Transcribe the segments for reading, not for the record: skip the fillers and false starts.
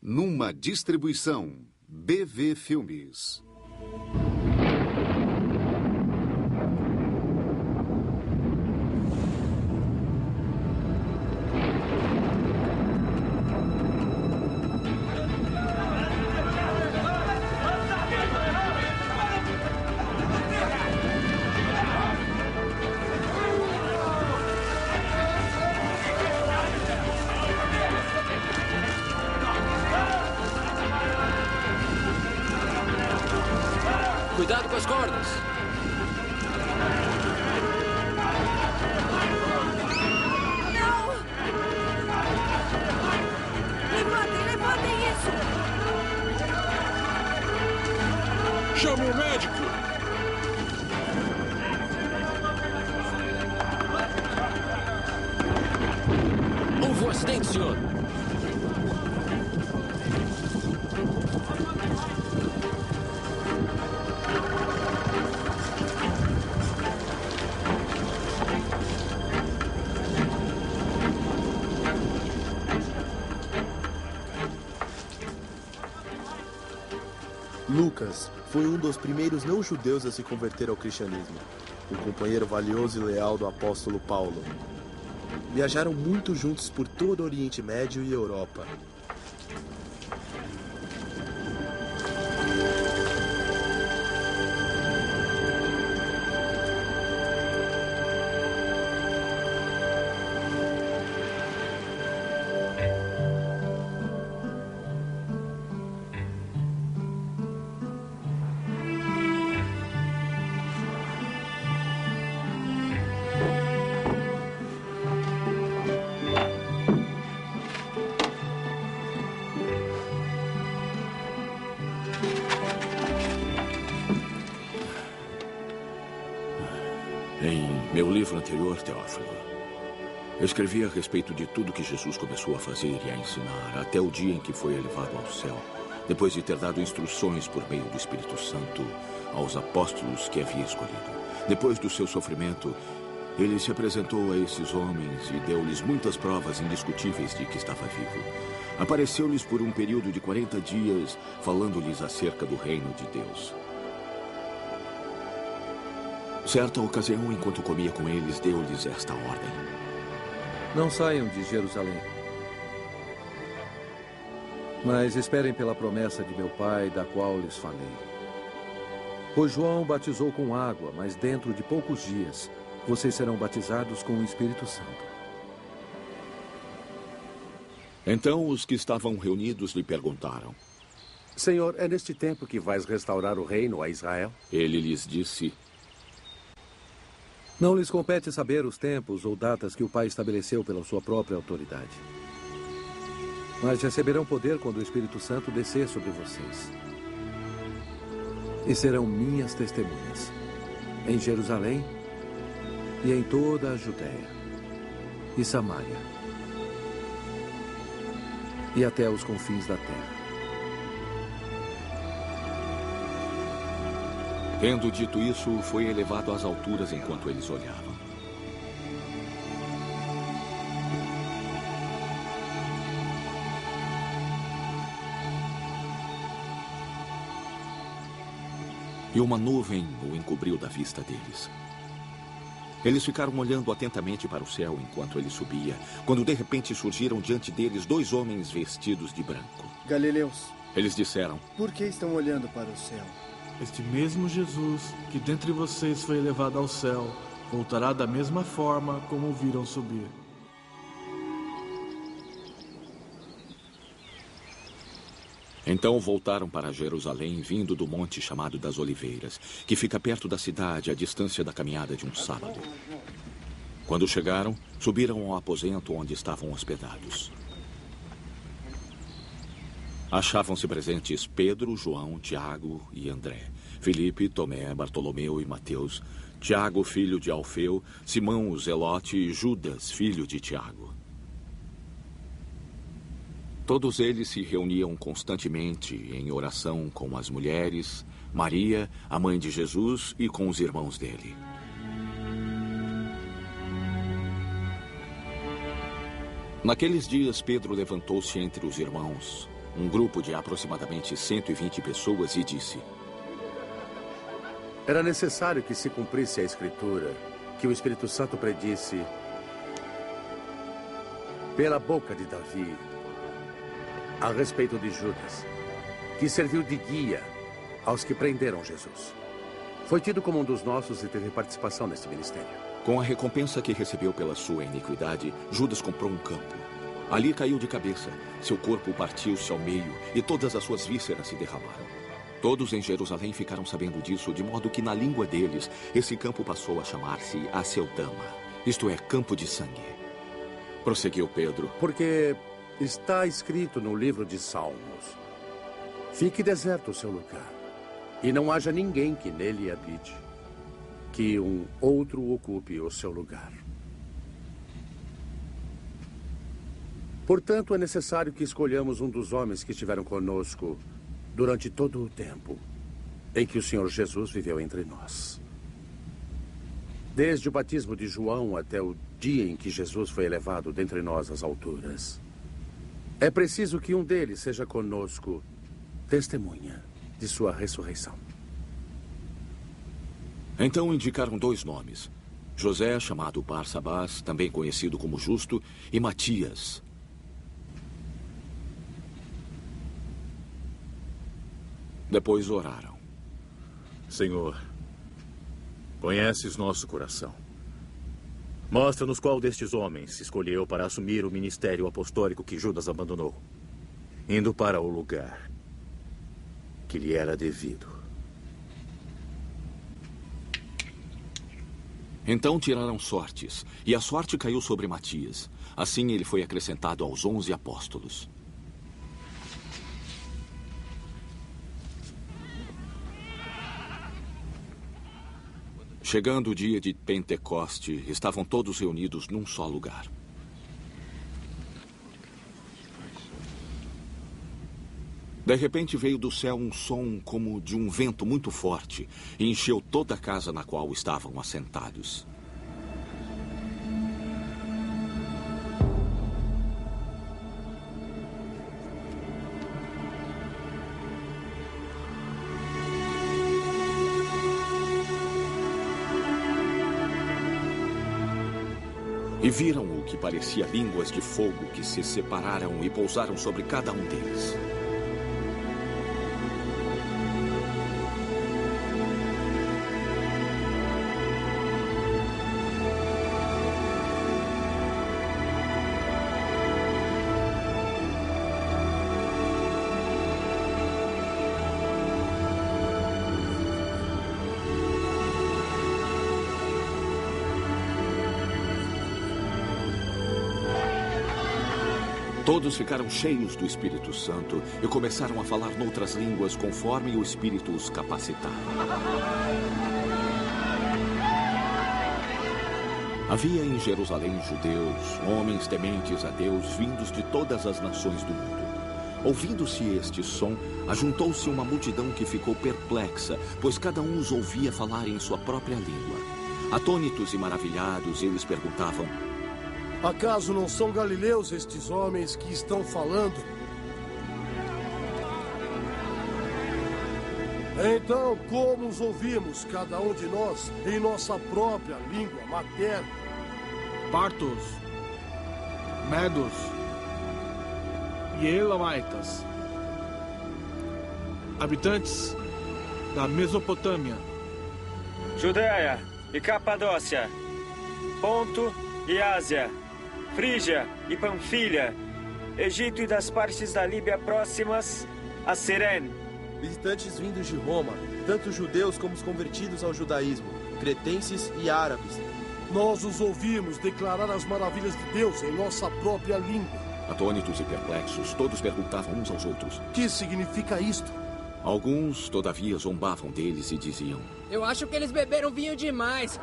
numa distribuição BV Filmes. Cuidado com as cordas. Não! Levantem isso! Chama o médico! Houve um acidente, senhor. Lucas foi um dos primeiros não-judeus a se converter ao cristianismo, um companheiro valioso e leal do apóstolo Paulo. Viajaram muito juntos por todo o Oriente Médio e Europa. Em meu livro anterior, Teófilo, eu escrevi a respeito de tudo que Jesus começou a fazer e a ensinar até o dia em que foi elevado ao céu, depois de ter dado instruções por meio do Espírito Santo aos apóstolos que havia escolhido. Depois do seu sofrimento, ele se apresentou a esses homens e deu-lhes muitas provas indiscutíveis de que estava vivo. Apareceu-lhes por um período de 40 dias, falando-lhes acerca do reino de Deus. Certa ocasião, enquanto comia com eles, deu-lhes esta ordem: não saiam de Jerusalém, mas esperem pela promessa de meu Pai, da qual lhes falei. Pois João batizou com água, mas dentro de poucos dias vocês serão batizados com o Espírito Santo. Então os que estavam reunidos lhe perguntaram: Senhor, é neste tempo que vais restaurar o reino a Israel? Ele lhes disse: não lhes compete saber os tempos ou datas que o Pai estabeleceu pela sua própria autoridade. Mas receberão poder quando o Espírito Santo descer sobre vocês. E serão minhas testemunhas em Jerusalém e em toda a Judéia e Samaria e até os confins da terra. Tendo dito isso, foi elevado às alturas enquanto eles olhavam. E uma nuvem o encobriu da vista deles. Eles ficaram olhando atentamente para o céu enquanto ele subia, quando de repente surgiram diante deles dois homens vestidos de branco. Galileus, eles disseram: por que estão olhando para o céu? Este mesmo Jesus, que dentre vocês foi elevado ao céu, voltará da mesma forma como o viram subir. Então voltaram para Jerusalém, vindo do monte chamado das Oliveiras, que fica perto da cidade, à distância da caminhada de um sábado. Quando chegaram, subiram ao aposento onde estavam hospedados. Achavam-se presentes Pedro, João, Tiago e André, Filipe, Tomé, Bartolomeu e Mateus, Tiago, filho de Alfeu, Simão, o Zelote e Judas, filho de Tiago. Todos eles se reuniam constantemente em oração com as mulheres, Maria, a mãe de Jesus, e com os irmãos dele. Naqueles dias, Pedro levantou-se entre os irmãos um grupo de aproximadamente 120 pessoas, e disse: Era necessário que se cumprisse a Escritura, que o Espírito Santo predisse pela boca de Davi a respeito de Judas, que serviu de guia aos que prenderam Jesus. Foi tido como um dos nossos e teve participação neste ministério. Com a recompensa que recebeu pela sua iniquidade, Judas comprou um campo. Ali caiu de cabeça, seu corpo partiu-se ao meio e todas as suas vísceras se derramaram. Todos em Jerusalém ficaram sabendo disso, de modo que na língua deles, esse campo passou a chamar-se Aceldama, isto é, campo de sangue. Prosseguiu Pedro. Porque está escrito no livro de Salmos: fique deserto o seu lugar, e não haja ninguém que nele habite, que um outro ocupe o seu lugar. Portanto, é necessário que escolhamos um dos homens que estiveram conosco durante todo o tempo em que o Senhor Jesus viveu entre nós. Desde o batismo de João até o dia em que Jesus foi elevado dentre nós às alturas. É preciso que um deles seja conosco, testemunha de sua ressurreição. Então indicaram 2 nomes: José, chamado Barsabás, também conhecido como Justo, e Matias. Depois oraram. Senhor, conheces nosso coração. Mostra-nos qual destes homens escolheu para assumir o ministério apostólico que Judas abandonou, indo para o lugar que lhe era devido. Então tiraram sortes, e a sorte caiu sobre Matias. Assim ele foi acrescentado aos 11 apóstolos. Chegando o dia de Pentecoste, estavam todos reunidos num só lugar. De repente veio do céu um som como de um vento muito forte e encheu toda a casa na qual estavam assentados. E viram o que parecia línguas de fogo que se separaram e pousaram sobre cada um deles. Todos ficaram cheios do Espírito Santo e começaram a falar noutras línguas conforme o Espírito os capacitava. Havia em Jerusalém judeus, homens tementes a Deus, vindos de todas as nações do mundo. Ouvindo-se este som, ajuntou-se uma multidão que ficou perplexa, pois cada um os ouvia falar em sua própria língua. Atônitos e maravilhados, eles perguntavam: acaso não são galileus estes homens que estão falando? Então, como os ouvimos, cada um de nós, em nossa própria língua materna? Partos, Medos e Elamitas, habitantes da Mesopotâmia, Judeia e Capadócia, Ponto e Ásia, Frígia e Panfilha, Egito e das partes da Líbia próximas a Cirene. Visitantes vindos de Roma, tanto judeus como os convertidos ao judaísmo, cretenses e árabes. Nós os ouvimos declarar as maravilhas de Deus em nossa própria língua. Atônitos e perplexos, todos perguntavam uns aos outros: que significa isto? Alguns, todavia, zombavam deles e diziam: eu acho que eles beberam vinho demais.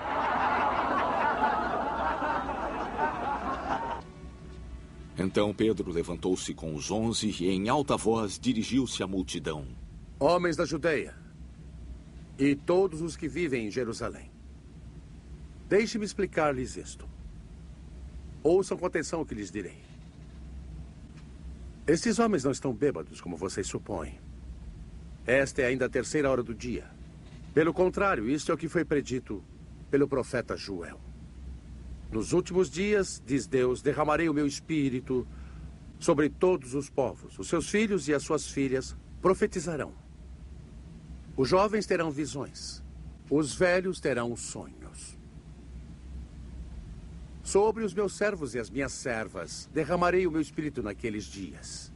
Então Pedro levantou-se com os 11 e em alta voz dirigiu-se à multidão: homens da Judeia e todos os que vivem em Jerusalém, deixe-me explicar-lhes isto. Ouçam com atenção o que lhes direi. Estes homens não estão bêbados, como vocês supõem. Esta é ainda a 3ª hora do dia. Pelo contrário, isto é o que foi predito pelo profeta Joel. Nos últimos dias, diz Deus, derramarei o meu espírito sobre todos os povos. Os seus filhos e as suas filhas profetizarão. Os jovens terão visões. Os velhos terão sonhos. Sobre os meus servos e as minhas servas, derramarei o meu espírito naqueles dias.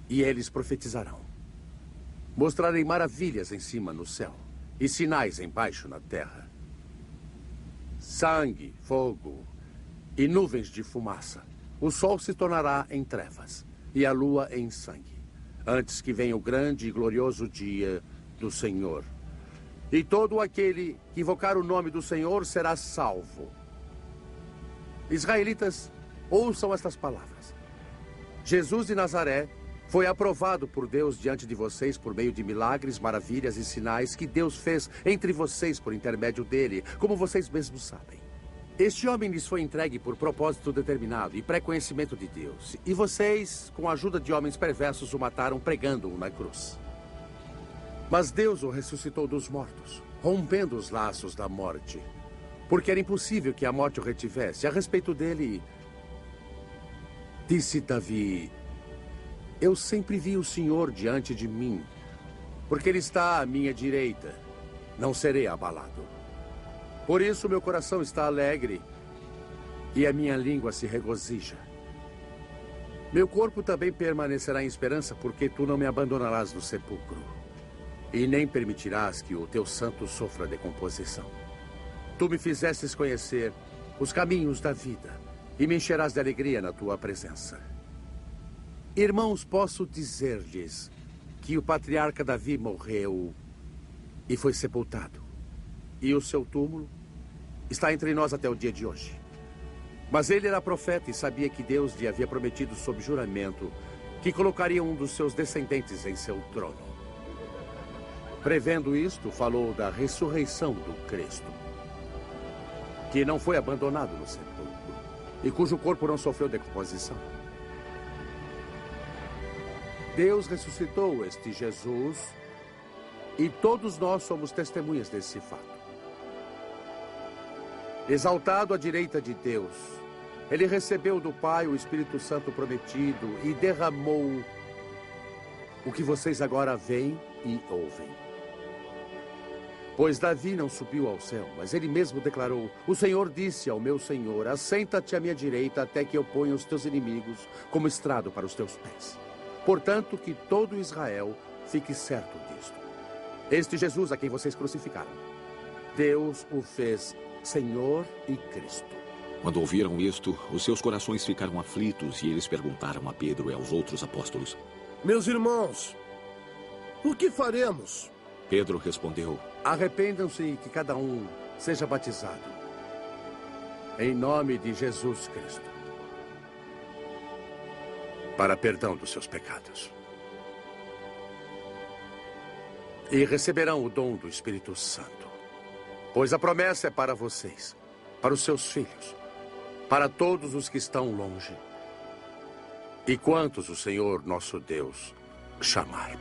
E eles profetizarão. Mostrarei maravilhas em cima no céu e sinais embaixo na terra. Sangue, fogo e nuvens de fumaça. O sol se tornará em trevas e a lua em sangue, antes que venha o grande e glorioso dia do Senhor. E todo aquele que invocar o nome do Senhor será salvo. Israelitas, ouçam estas palavras. Jesus de Nazaré foi aprovado por Deus diante de vocês por meio de milagres, maravilhas e sinais que Deus fez entre vocês por intermédio dele, como vocês mesmos sabem. Este homem lhes foi entregue por propósito determinado e pré-conhecimento de Deus. E vocês, com a ajuda de homens perversos, o mataram pregando-o na cruz. Mas Deus o ressuscitou dos mortos, rompendo os laços da morte. Porque era impossível que a morte o retivesse. A respeito dele, disse Davi: eu sempre vi o Senhor diante de mim, porque ele está à minha direita. Não serei abalado. Por isso meu coração está alegre e a minha língua se regozija. Meu corpo também permanecerá em esperança, porque tu não me abandonarás no sepulcro e nem permitirás que o teu santo sofra decomposição. Tu me fizestes conhecer os caminhos da vida e me encherás de alegria na tua presença. Irmãos, posso dizer-lhes que o patriarca Davi morreu e foi sepultado. E o seu túmulo está entre nós até o dia de hoje. Mas ele era profeta e sabia que Deus lhe havia prometido sob juramento que colocaria um dos seus descendentes em seu trono. Prevendo isto, falou da ressurreição do Cristo, que não foi abandonado no sepulcro e cujo corpo não sofreu decomposição. Deus ressuscitou este Jesus e todos nós somos testemunhas desse fato. Exaltado à direita de Deus, ele recebeu do Pai o Espírito Santo prometido e derramou o que vocês agora veem e ouvem. Pois Davi não subiu ao céu, mas ele mesmo declarou: o Senhor disse ao meu Senhor, assenta-te à minha direita até que eu ponha os teus inimigos como estrado para os teus pés. Portanto, que todo Israel fique certo disto. Este Jesus a quem vocês crucificaram, Deus o fez Senhor e Cristo. Quando ouviram isto, os seus corações ficaram aflitos e eles perguntaram a Pedro e aos outros apóstolos: meus irmãos, o que faremos? Pedro respondeu: arrependam-se e que cada um seja batizado em nome de Jesus Cristo para perdão dos seus pecados. E receberão o dom do Espírito Santo, pois a promessa é para vocês, para os seus filhos, para todos os que estão longe e quantos o Senhor nosso Deus chamar.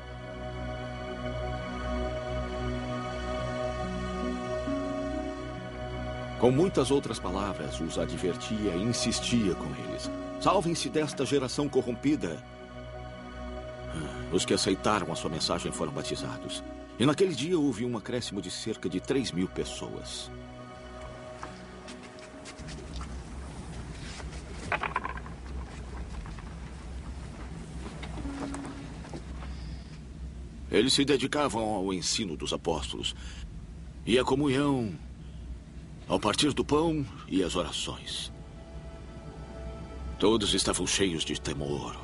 Com muitas outras palavras, os advertia e insistia com eles: salvem-se desta geração corrompida. Os que aceitaram a sua mensagem foram batizados. E naquele dia houve um acréscimo de cerca de 3.000 pessoas. Eles se dedicavam ao ensino dos apóstolos e à comunhão, ao partir do pão e às orações. Todos estavam cheios de temor.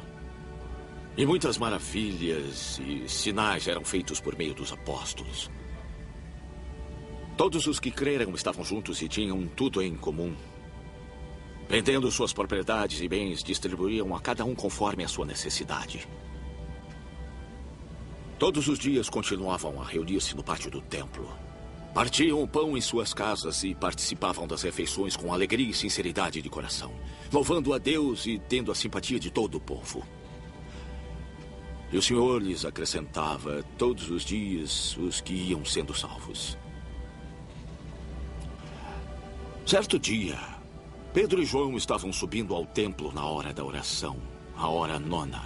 E muitas maravilhas e sinais eram feitos por meio dos apóstolos. Todos os que creram estavam juntos e tinham tudo em comum. Vendendo suas propriedades e bens, distribuíam a cada um conforme a sua necessidade. Todos os dias continuavam a reunir-se no pátio do templo. Partiam o pão em suas casas e participavam das refeições com alegria e sinceridade de coração, louvando a Deus e tendo a simpatia de todo o povo. E o Senhor lhes acrescentava todos os dias os que iam sendo salvos. Certo dia, Pedro e João estavam subindo ao templo na hora da oração, a hora 9ª.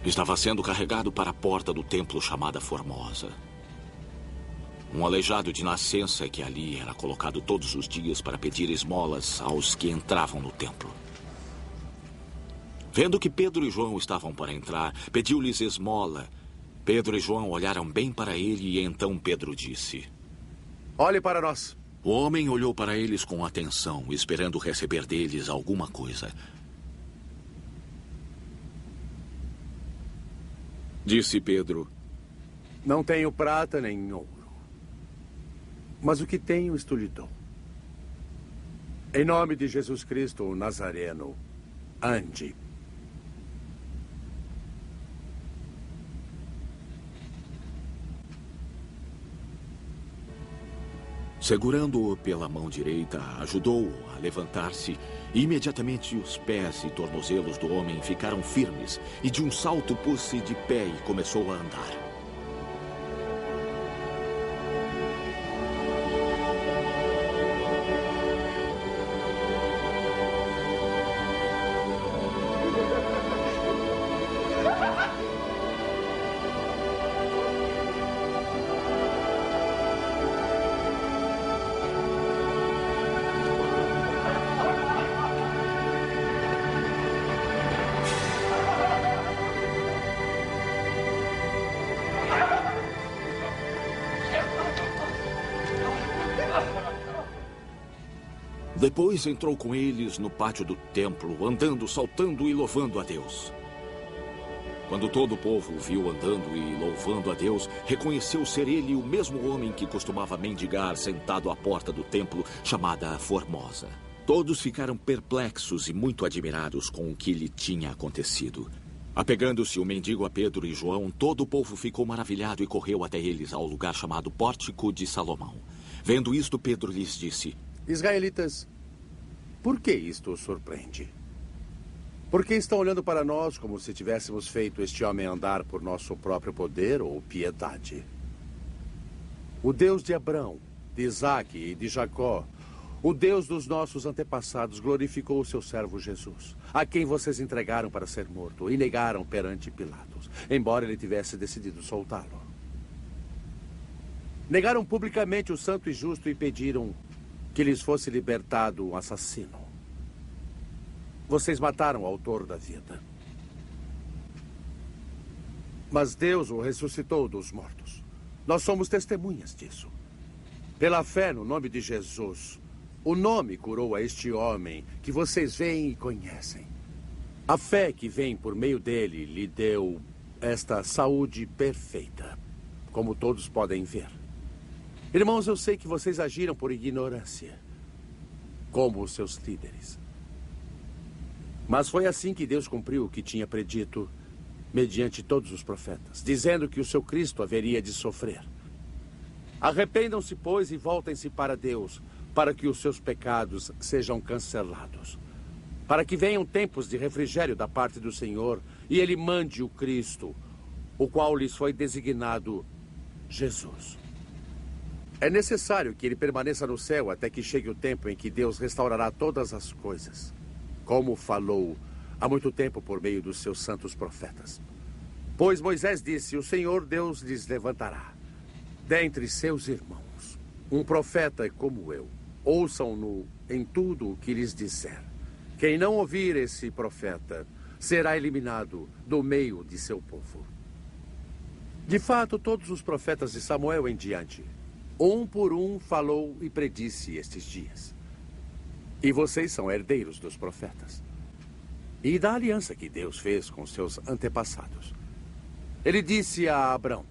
Estava sendo carregado para a porta do templo chamada Formosa. Um aleijado de nascença que ali era colocado todos os dias para pedir esmolas aos que entravam no templo. Vendo que Pedro e João estavam para entrar, pediu-lhes esmola. Pedro e João olharam bem para ele e então Pedro disse: Olhe para nós. O homem olhou para eles com atenção, esperando receber deles alguma coisa. Disse Pedro: Não tenho prata nem ouro, mas o que tenho isto lhe dou. Em nome de Jesus Cristo, o Nazareno, ande. Segurando-o pela mão direita, ajudou-o a levantar-se. E imediatamente os pés e tornozelos do homem ficaram firmes. E de um salto pôs-se de pé e começou a andar. Depois entrou com eles no pátio do templo, andando, saltando e louvando a Deus. Quando todo o povo o viu andando e louvando a Deus, reconheceu ser ele o mesmo homem que costumava mendigar sentado à porta do templo, chamada Formosa. Todos ficaram perplexos e muito admirados com o que lhe tinha acontecido. Apegando-se o mendigo a Pedro e João, todo o povo ficou maravilhado e correu até eles ao lugar chamado Pórtico de Salomão. Vendo isto, Pedro lhes disse: Israelitas, por que isto os surpreende? Por que estão olhando para nós como se tivéssemos feito este homem andar por nosso próprio poder ou piedade? O Deus de Abraão, de Isaque e de Jacó, o Deus dos nossos antepassados, glorificou o seu servo Jesus, a quem vocês entregaram para ser morto e negaram perante Pilatos, embora ele tivesse decidido soltá-lo. Negaram publicamente o santo e justo e pediram que lhes fosse libertado um assassino. Vocês mataram o autor da vida. Mas Deus o ressuscitou dos mortos. Nós somos testemunhas disso. Pela fé no nome de Jesus, o nome curou a este homem que vocês veem e conhecem. A fé que vem por meio dele lhe deu esta saúde perfeita, como todos podem ver. Irmãos, eu sei que vocês agiram por ignorância, como os seus líderes. Mas foi assim que Deus cumpriu o que tinha predito mediante todos os profetas, dizendo que o seu Cristo haveria de sofrer. Arrependam-se, pois, e voltem-se para Deus, para que os seus pecados sejam cancelados, para que venham tempos de refrigério da parte do Senhor e Ele mande o Cristo, o qual lhes foi designado Jesus. É necessário que ele permaneça no céu até que chegue o tempo em que Deus restaurará todas as coisas, como falou há muito tempo por meio dos seus santos profetas. Pois Moisés disse: o Senhor Deus lhes levantará dentre seus irmãos um profeta como eu. Ouçam-no em tudo o que lhes disser. Quem não ouvir esse profeta será eliminado do meio de seu povo. De fato, todos os profetas de Samuel em diante, um por um, falou e predisse estes dias. E vocês são herdeiros dos profetas e da aliança que Deus fez com seus antepassados. Ele disse a Abrão: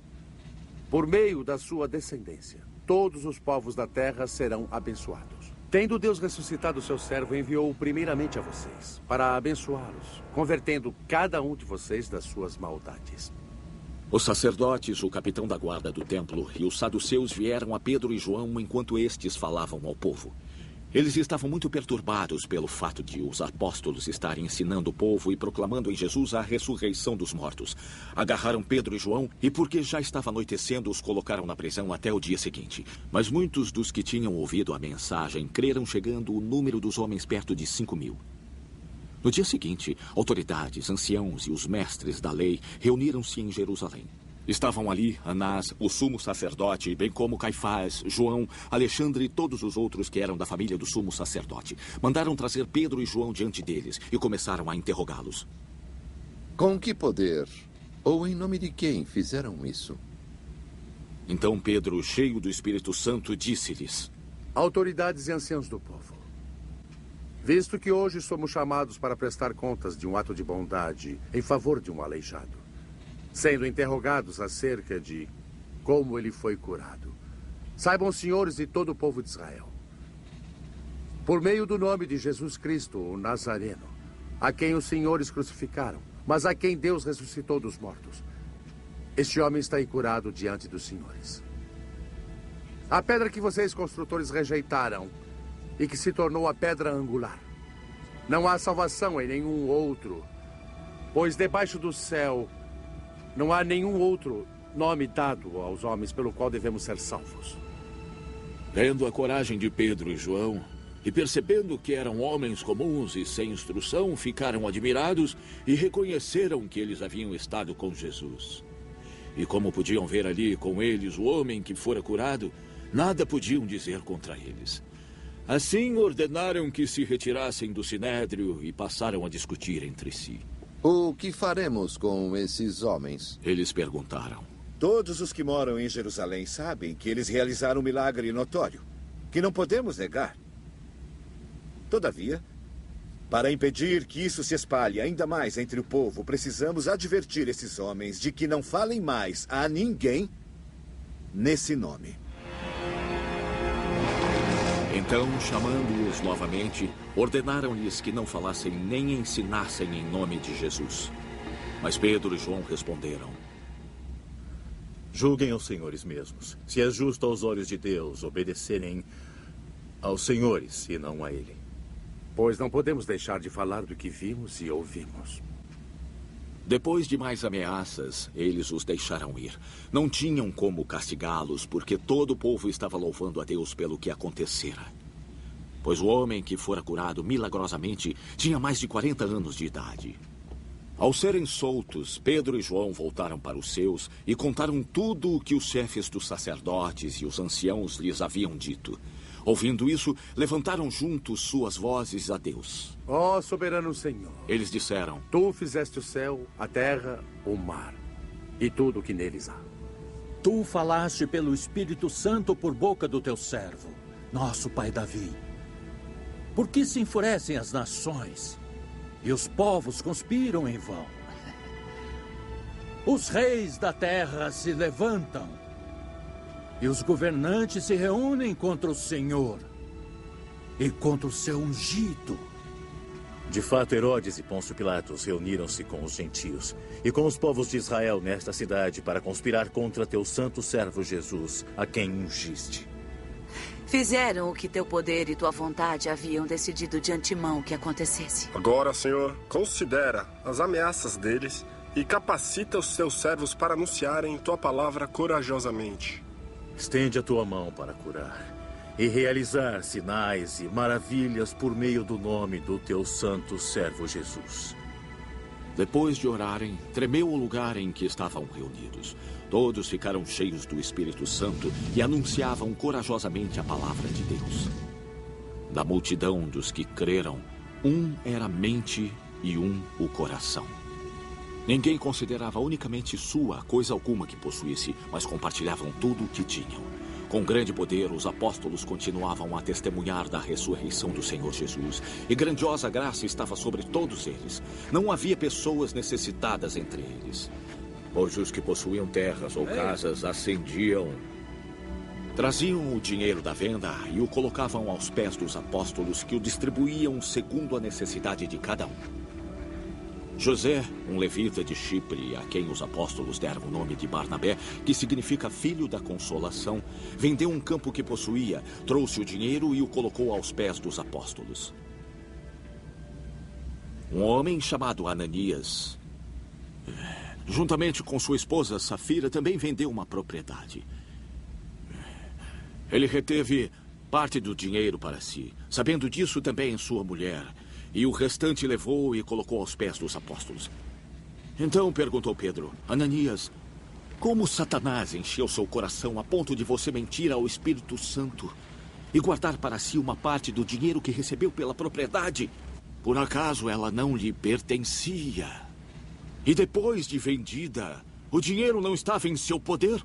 por meio da sua descendência, todos os povos da terra serão abençoados. Tendo Deus ressuscitado seu servo, enviou-o primeiramente a vocês, para abençoá-los, convertendo cada um de vocês das suas maldades. Os sacerdotes, o capitão da guarda do templo e os saduceus vieram a Pedro e João enquanto estes falavam ao povo. Eles estavam muito perturbados pelo fato de os apóstolos estarem ensinando o povo e proclamando em Jesus a ressurreição dos mortos. Agarraram Pedro e João e, porque já estava anoitecendo, os colocaram na prisão até o dia seguinte. Mas muitos dos que tinham ouvido a mensagem creram, chegando o número dos homens perto de 5.000. No dia seguinte, autoridades, anciãos e os mestres da lei reuniram-se em Jerusalém. Estavam ali Anás, o sumo sacerdote, bem como Caifás, João, Alexandre e todos os outros que eram da família do sumo sacerdote. Mandaram trazer Pedro e João diante deles e começaram a interrogá-los. Com que poder ou em nome de quem fizeram isso? Então Pedro, cheio do Espírito Santo, disse-lhes: autoridades e anciãos do povo, visto que hoje somos chamados para prestar contas de um ato de bondade em favor de um aleijado, sendo interrogados acerca de como ele foi curado, saibam os senhores e todo o povo de Israel, por meio do nome de Jesus Cristo, o Nazareno, a quem os senhores crucificaram, mas a quem Deus ressuscitou dos mortos, este homem está aí curado diante dos senhores. A pedra que vocês, construtores, rejeitaram e que se tornou a pedra angular. Não há salvação em nenhum outro, pois debaixo do céu não há nenhum outro nome dado aos homens pelo qual devemos ser salvos. Vendo a coragem de Pedro e João e percebendo que eram homens comuns e sem instrução, ficaram admirados e reconheceram que eles haviam estado com Jesus. E como podiam ver ali com eles o homem que fora curado, nada podiam dizer contra eles. Assim ordenaram que se retirassem do sinédrio e passaram a discutir entre si. O que faremos com esses homens? Eles perguntaram. Todos os que moram em Jerusalém sabem que eles realizaram um milagre notório, que não podemos negar. Todavia, para impedir que isso se espalhe ainda mais entre o povo, precisamos advertir esses homens de que não falem mais a ninguém nesse nome. Então, chamando-os novamente, ordenaram-lhes que não falassem nem ensinassem em nome de Jesus. Mas Pedro e João responderam: julguem aos senhores mesmos, se é justo aos olhos de Deus obedecerem aos senhores e não a ele. Pois não podemos deixar de falar do que vimos e ouvimos. Depois de mais ameaças, eles os deixaram ir. Não tinham como castigá-los, porque todo o povo estava louvando a Deus pelo que acontecera. Pois o homem que fora curado milagrosamente tinha mais de 40 anos de idade. Ao serem soltos, Pedro e João voltaram para os seus e contaram tudo o que os chefes dos sacerdotes e os anciãos lhes haviam dito. Ouvindo isso, levantaram juntos suas vozes a Deus. Ó soberano Senhor, eles disseram: tu fizeste o céu, a terra, o mar e tudo o que neles há. Tu falaste pelo Espírito Santo por boca do teu servo, nosso pai Davi. Por que se enfurecem as nações e os povos conspiram em vão? Os reis da terra se levantam e os governantes se reúnem contra o Senhor e contra o seu ungido. De fato, Herodes e Pôncio Pilatos reuniram-se com os gentios e com os povos de Israel nesta cidade para conspirar contra teu santo servo Jesus, a quem ungiste. Fizeram o que teu poder e tua vontade haviam decidido de antemão que acontecesse. Agora, Senhor, considera as ameaças deles e capacita os teus servos para anunciarem tua palavra corajosamente. Estende a tua mão para curar e realizar sinais e maravilhas por meio do nome do teu santo servo Jesus. Depois de orarem, tremeu o lugar em que estavam reunidos. Todos ficaram cheios do Espírito Santo e anunciavam corajosamente a palavra de Deus. Da multidão dos que creram, um era a mente e um o coração. Ninguém considerava unicamente sua coisa alguma que possuísse, mas compartilhavam tudo o que tinham. Com grande poder, os apóstolos continuavam a testemunhar da ressurreição do Senhor Jesus, e grandiosa graça estava sobre todos eles. Não havia pessoas necessitadas entre eles, pois os que possuíam terras ou casas ascendiam, traziam o dinheiro da venda e o colocavam aos pés dos apóstolos, que o distribuíam segundo a necessidade de cada um. José, um levita de Chipre, a quem os apóstolos deram o nome de Barnabé, que significa filho da consolação, vendeu um campo que possuía, trouxe o dinheiro e o colocou aos pés dos apóstolos. Um homem chamado Ananias, juntamente com sua esposa Safira, também vendeu uma propriedade. Ele reteve parte do dinheiro para si, sabendo disso também sua mulher, e o restante levou e colocou aos pés dos apóstolos. Então perguntou Pedro: Ananias, como Satanás encheu seu coração a ponto de você mentir ao Espírito Santo e guardar para si uma parte do dinheiro que recebeu pela propriedade? Por acaso ela não lhe pertencia? E depois de vendida, o dinheiro não estava em seu poder?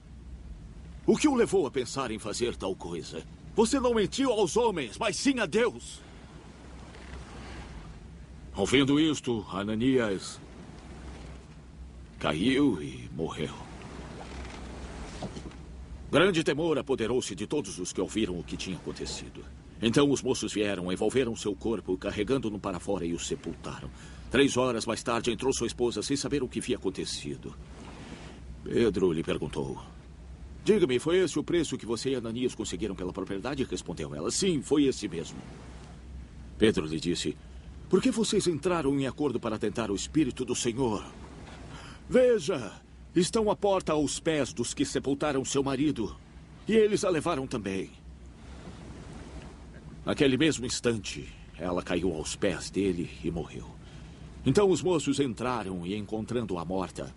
O que o levou a pensar em fazer tal coisa? Você não mentiu aos homens, mas sim a Deus. Ouvindo isto, Ananias caiu e morreu. Grande temor apoderou-se de todos os que ouviram o que tinha acontecido. Então os moços vieram, envolveram seu corpo, carregando-no para fora e o sepultaram. 3 horas mais tarde entrou sua esposa sem saber o que havia acontecido. Pedro lhe perguntou: diga-me, foi esse o preço que você e Ananias conseguiram pela propriedade? Respondeu ela: sim, foi esse mesmo. Pedro lhe disse: por que vocês entraram em acordo para tentar o Espírito do Senhor? Veja, estão à porta aos pés dos que sepultaram seu marido, e eles a levaram também. Naquele mesmo instante, ela caiu aos pés dele e morreu. Então os moços entraram e, encontrando-a morta,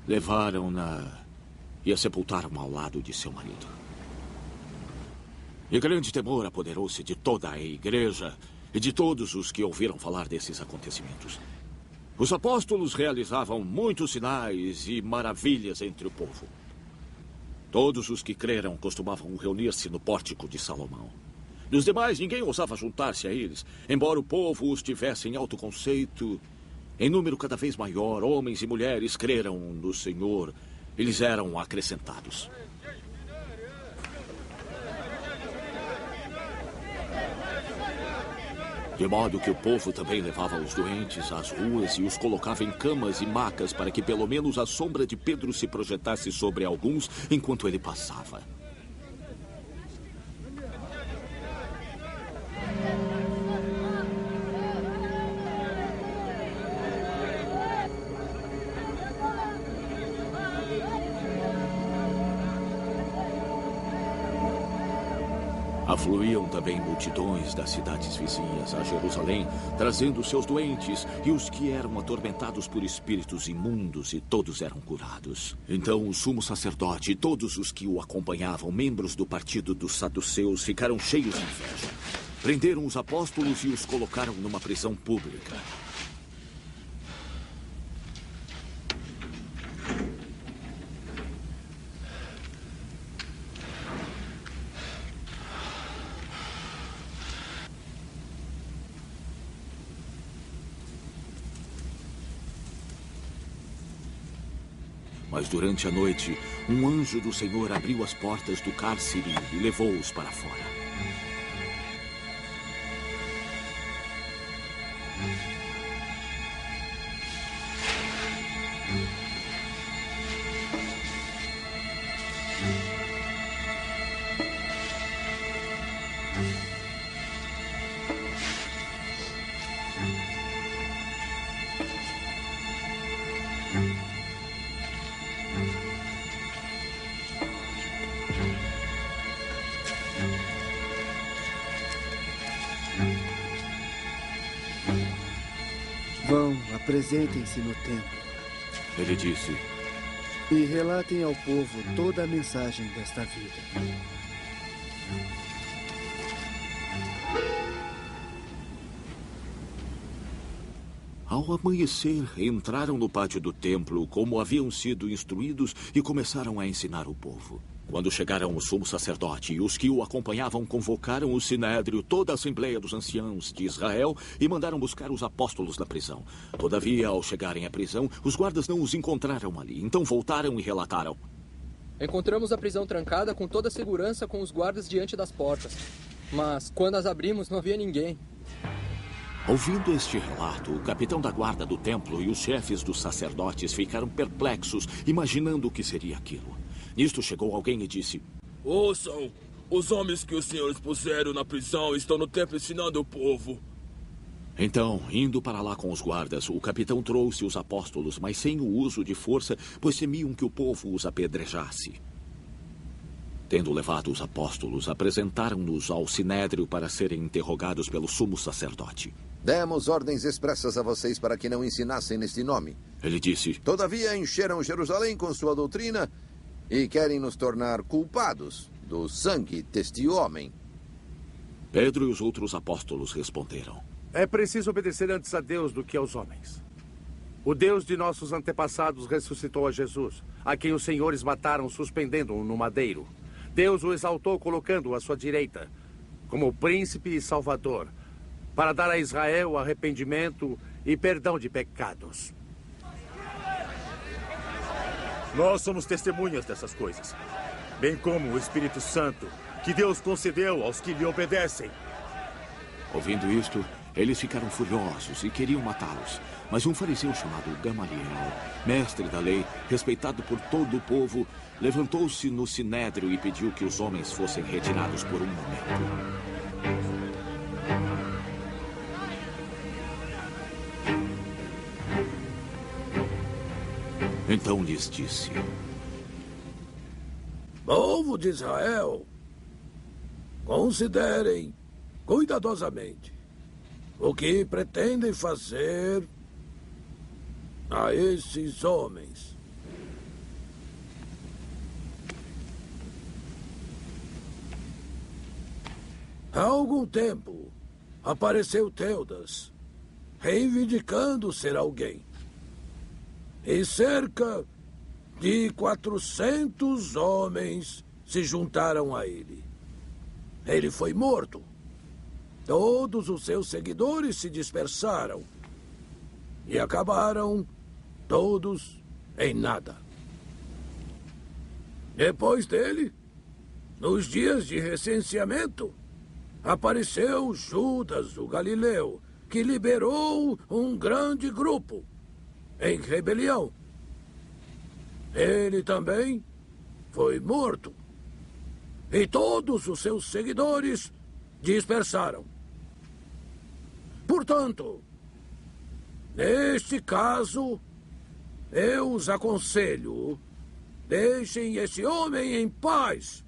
levaram-na e a sepultaram ao lado de seu marido. E grande temor apoderou-se de toda a igreja e de todos os que ouviram falar desses acontecimentos. Os apóstolos realizavam muitos sinais e maravilhas entre o povo. Todos os que creram costumavam reunir-se no pórtico de Salomão. Dos demais, ninguém ousava juntar-se a eles, embora o povo os tivesse em alto conceito. Em número cada vez maior, homens e mulheres creram no Senhor. Eles eram acrescentados. De modo que o povo também levava os doentes às ruas e os colocava em camas e macas para que pelo menos a sombra de Pedro se projetasse sobre alguns enquanto ele passava. Afluíam também multidões das cidades vizinhas a Jerusalém, trazendo seus doentes e os que eram atormentados por espíritos imundos, e todos eram curados. Então o sumo sacerdote e todos os que o acompanhavam, membros do partido dos saduceus, ficaram cheios de inveja. Prenderam os apóstolos e os colocaram numa prisão pública. Mas durante a noite, um anjo do Senhor abriu as portas do cárcere e levou-os para fora. Vão, apresentem-se no templo. Ele disse: e relatem ao povo toda a mensagem desta vida. Ao amanhecer, entraram no pátio do templo como haviam sido instruídos e começaram a ensinar o povo. Quando chegaram o sumo sacerdote e os que o acompanhavam, convocaram o sinédrio, toda a assembleia dos anciãos de Israel, e mandaram buscar os apóstolos na prisão. Todavia, ao chegarem à prisão, os guardas não os encontraram ali. Então voltaram e relataram: encontramos a prisão trancada com toda a segurança, com os guardas diante das portas. Mas, quando as abrimos, não havia ninguém. Ouvindo este relato, o capitão da guarda do templo e os chefes dos sacerdotes ficaram perplexos, imaginando o que seria aquilo. Nisto chegou alguém e disse: Ouçam! Os homens que os senhores puseram na prisão estão no templo ensinando o povo. Então, indo para lá com os guardas, o capitão trouxe os apóstolos, mas sem o uso de força, pois temiam que o povo os apedrejasse. Tendo levado os apóstolos, apresentaram-nos ao sinédrio para serem interrogados pelo sumo sacerdote. Demos ordens expressas a vocês para que não ensinassem neste nome. Ele disse: Todavia encheram Jerusalém com sua doutrina e querem nos tornar culpados do sangue deste homem. Pedro e os outros apóstolos responderam: É preciso obedecer antes a Deus do que aos homens. O Deus de nossos antepassados ressuscitou a Jesus, a quem os senhores mataram suspendendo-o no madeiro. Deus o exaltou colocando-o à sua direita, como príncipe e salvador, para dar a Israel arrependimento e perdão de pecados. Nós somos testemunhas dessas coisas, bem como o Espírito Santo, que Deus concedeu aos que lhe obedecem. Ouvindo isto, eles ficaram furiosos e queriam matá-los. Mas um fariseu chamado Gamaliel, mestre da lei, respeitado por todo o povo, levantou-se no sinédrio e pediu que os homens fossem retirados por um momento. Então lhes disse: Povo de Israel, considerem cuidadosamente o que pretendem fazer a esses homens. Há algum tempo, apareceu Teudas, reivindicando ser alguém. E cerca de 400 homens se juntaram a ele. Ele foi morto. Todos os seus seguidores se dispersaram e acabaram todos em nada. Depois dele, nos dias de recenseamento, apareceu Judas, o Galileu, que liberou um grande grupo em rebelião. Ele também foi morto. E todos os seus seguidores dispersaram. Portanto, neste caso, eu os aconselho, deixem esse homem em paz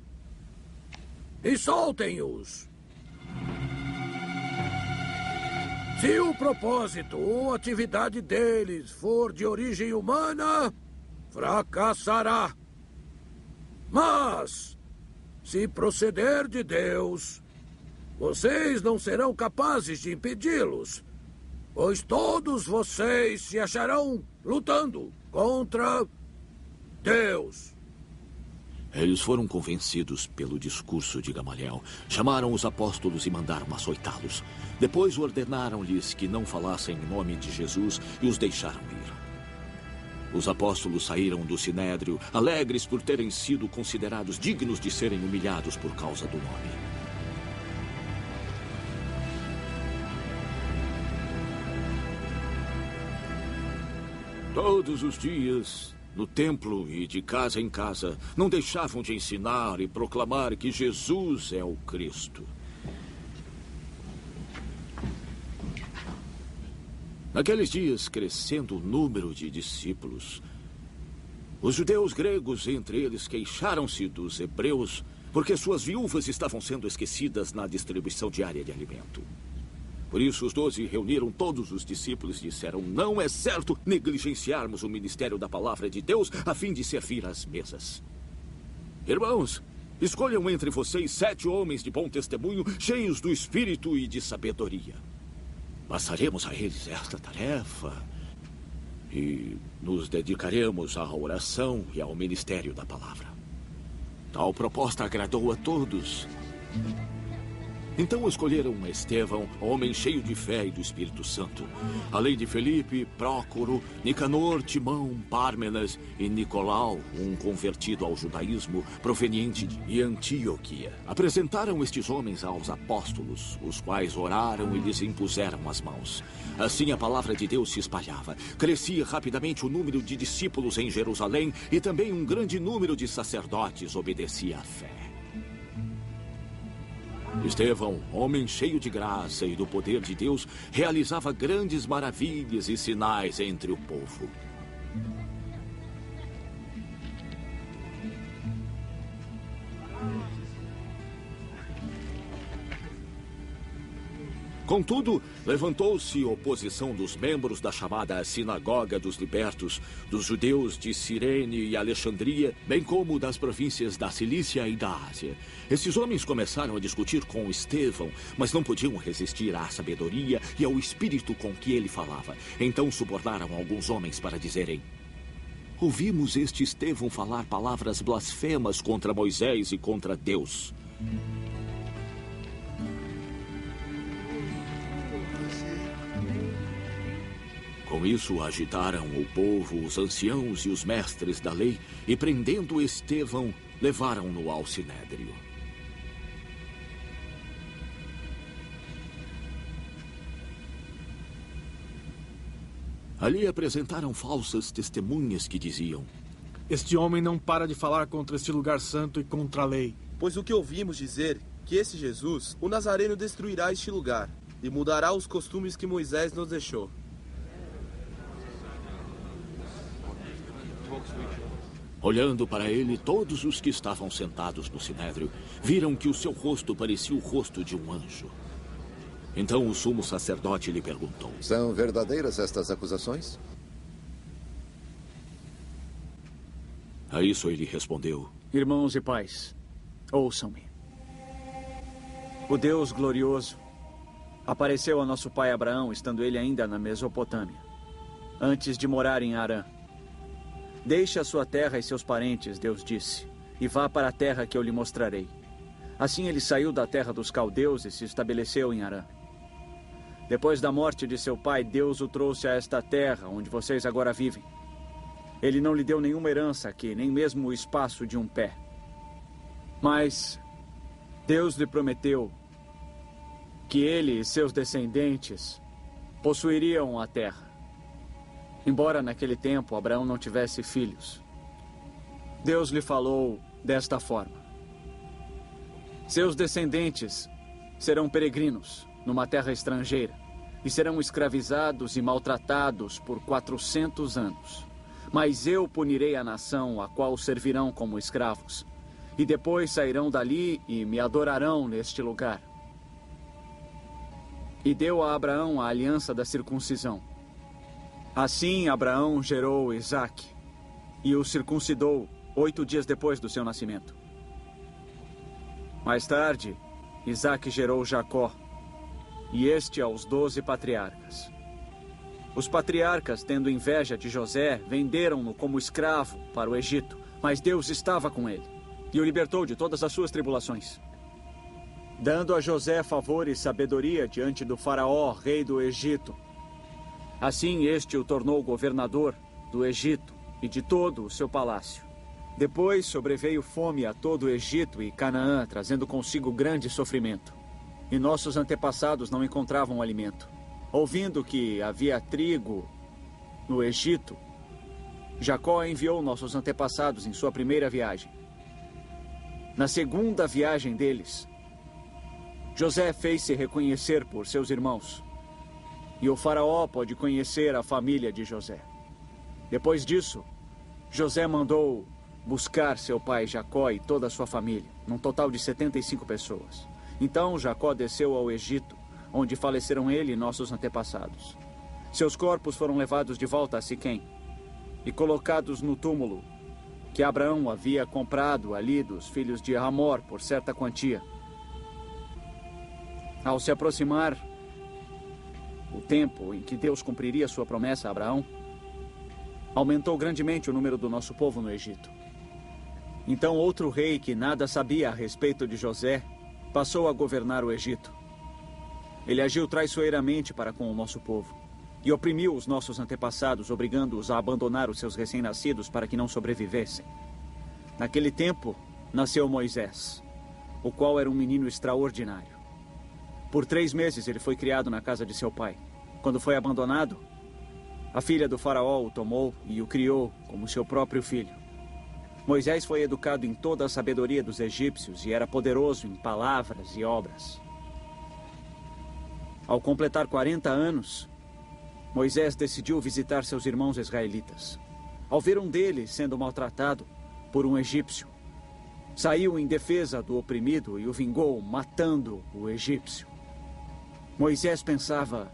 e soltem-os. Se o propósito ou atividade deles for de origem humana, fracassará. Mas, se proceder de Deus, vocês não serão capazes de impedi-los, pois todos vocês se acharão lutando contra Deus. Eles foram convencidos pelo discurso de Gamaliel. Chamaram os apóstolos e mandaram açoitá-los. Depois ordenaram-lhes que não falassem em nome de Jesus e os deixaram ir. Os apóstolos saíram do sinédrio, alegres por terem sido considerados dignos de serem humilhados por causa do nome. Todos os dias, no templo e de casa em casa, não deixavam de ensinar e proclamar que Jesus é o Cristo. Naqueles dias, crescendo o número de discípulos, os judeus gregos, entre eles, queixaram-se dos hebreus porque suas viúvas estavam sendo esquecidas na distribuição diária de alimento. Por isso, os 12 reuniram todos os discípulos e disseram: não é certo negligenciarmos o ministério da palavra de Deus a fim de servir às mesas. Irmãos, escolham entre vocês 7 homens de bom testemunho, cheios do espírito e de sabedoria. Passaremos a eles esta tarefa e nos dedicaremos à oração e ao ministério da palavra. Tal proposta agradou a todos. Então escolheram Estevão, homem cheio de fé e do Espírito Santo, além de Felipe, Prócoro, Nicanor, Timão, Pármenas e Nicolau, um convertido ao judaísmo proveniente de Antioquia. Apresentaram estes homens aos apóstolos, os quais oraram e lhes impuseram as mãos. Assim a palavra de Deus se espalhava. Crescia rapidamente o número de discípulos em Jerusalém e também um grande número de sacerdotes obedecia à fé. Estevão, homem cheio de graça e do poder de Deus, realizava grandes maravilhas e sinais entre o povo. Contudo, levantou-se oposição dos membros da chamada Sinagoga dos Libertos, dos judeus de Cirene e Alexandria, bem como das províncias da Cilícia e da Ásia. Esses homens começaram a discutir com Estevão, mas não podiam resistir à sabedoria e ao espírito com que ele falava. Então subornaram alguns homens para dizerem: ouvimos este Estevão falar palavras blasfemas contra Moisés e contra Deus. Com isso, agitaram o povo, os anciãos e os mestres da lei, e prendendo Estevão, levaram-no ao sinédrio. Ali apresentaram falsas testemunhas que diziam: este homem não para de falar contra este lugar santo e contra a lei. Pois o que ouvimos dizer, que esse Jesus, o Nazareno, destruirá este lugar e mudará os costumes que Moisés nos deixou. Olhando para ele, todos os que estavam sentados no sinédrio viram que o seu rosto parecia o rosto de um anjo. Então o sumo sacerdote lhe perguntou: são verdadeiras estas acusações? A isso ele respondeu: irmãos e pais, ouçam-me. O Deus glorioso apareceu a nosso pai Abraão, estando ele ainda na Mesopotâmia, antes de morar em Harã. Deixe a sua terra e seus parentes, Deus disse, e vá para a terra que eu lhe mostrarei. Assim ele saiu da terra dos caldeus e se estabeleceu em Harã. Depois da morte de seu pai, Deus o trouxe a esta terra, onde vocês agora vivem. Ele não lhe deu nenhuma herança aqui, nem mesmo o espaço de um pé. Mas Deus lhe prometeu que ele e seus descendentes possuiriam a terra. Embora naquele tempo Abraão não tivesse filhos, Deus lhe falou desta forma: seus descendentes serão peregrinos numa terra estrangeira e serão escravizados e maltratados por 400 anos. Mas eu punirei a nação a qual servirão como escravos, e depois sairão dali e me adorarão neste lugar. E deu a Abraão a aliança da circuncisão. Assim Abraão gerou Isaque e o circuncidou 8 dias depois do seu nascimento. Mais tarde, Isaque gerou Jacó, e este aos 12 patriarcas. Os patriarcas, tendo inveja de José, venderam-no como escravo para o Egito, mas Deus estava com ele e o libertou de todas as suas tribulações, dando a José favor e sabedoria diante do faraó, rei do Egito. Assim este o tornou governador do Egito e de todo o seu palácio. Depois sobreveio fome a todo o Egito e Canaã, trazendo consigo grande sofrimento. E nossos antepassados não encontravam alimento. Ouvindo que havia trigo no Egito, Jacó enviou nossos antepassados em sua primeira viagem. Na segunda viagem deles, José fez-se reconhecer por seus irmãos. E o faraó pôde conhecer a família de José. Depois disso, José mandou buscar seu pai Jacó e toda a sua família, num total de 75 pessoas. Então Jacó desceu ao Egito, onde faleceram ele e nossos antepassados. Seus corpos foram levados de volta a Siquém e colocados no túmulo que Abraão havia comprado ali dos filhos de Hamor por certa quantia. Ao se aproximar o tempo em que Deus cumpriria sua promessa a Abraão, aumentou grandemente o número do nosso povo no Egito. Então outro rei que nada sabia a respeito de José passou a governar o Egito. Ele agiu traiçoeiramente para com o nosso povo e oprimiu os nossos antepassados, obrigando-os a abandonar os seus recém-nascidos para que não sobrevivessem. Naquele tempo, nasceu Moisés, o qual era um menino extraordinário. Por 3 meses ele foi criado na casa de seu pai. Quando foi abandonado, a filha do faraó o tomou e o criou como seu próprio filho. Moisés foi educado em toda a sabedoria dos egípcios e era poderoso em palavras e obras. Ao completar 40 anos, Moisés decidiu visitar seus irmãos israelitas. Ao ver um deles sendo maltratado por um egípcio, saiu em defesa do oprimido e o vingou, matando o egípcio. Moisés pensava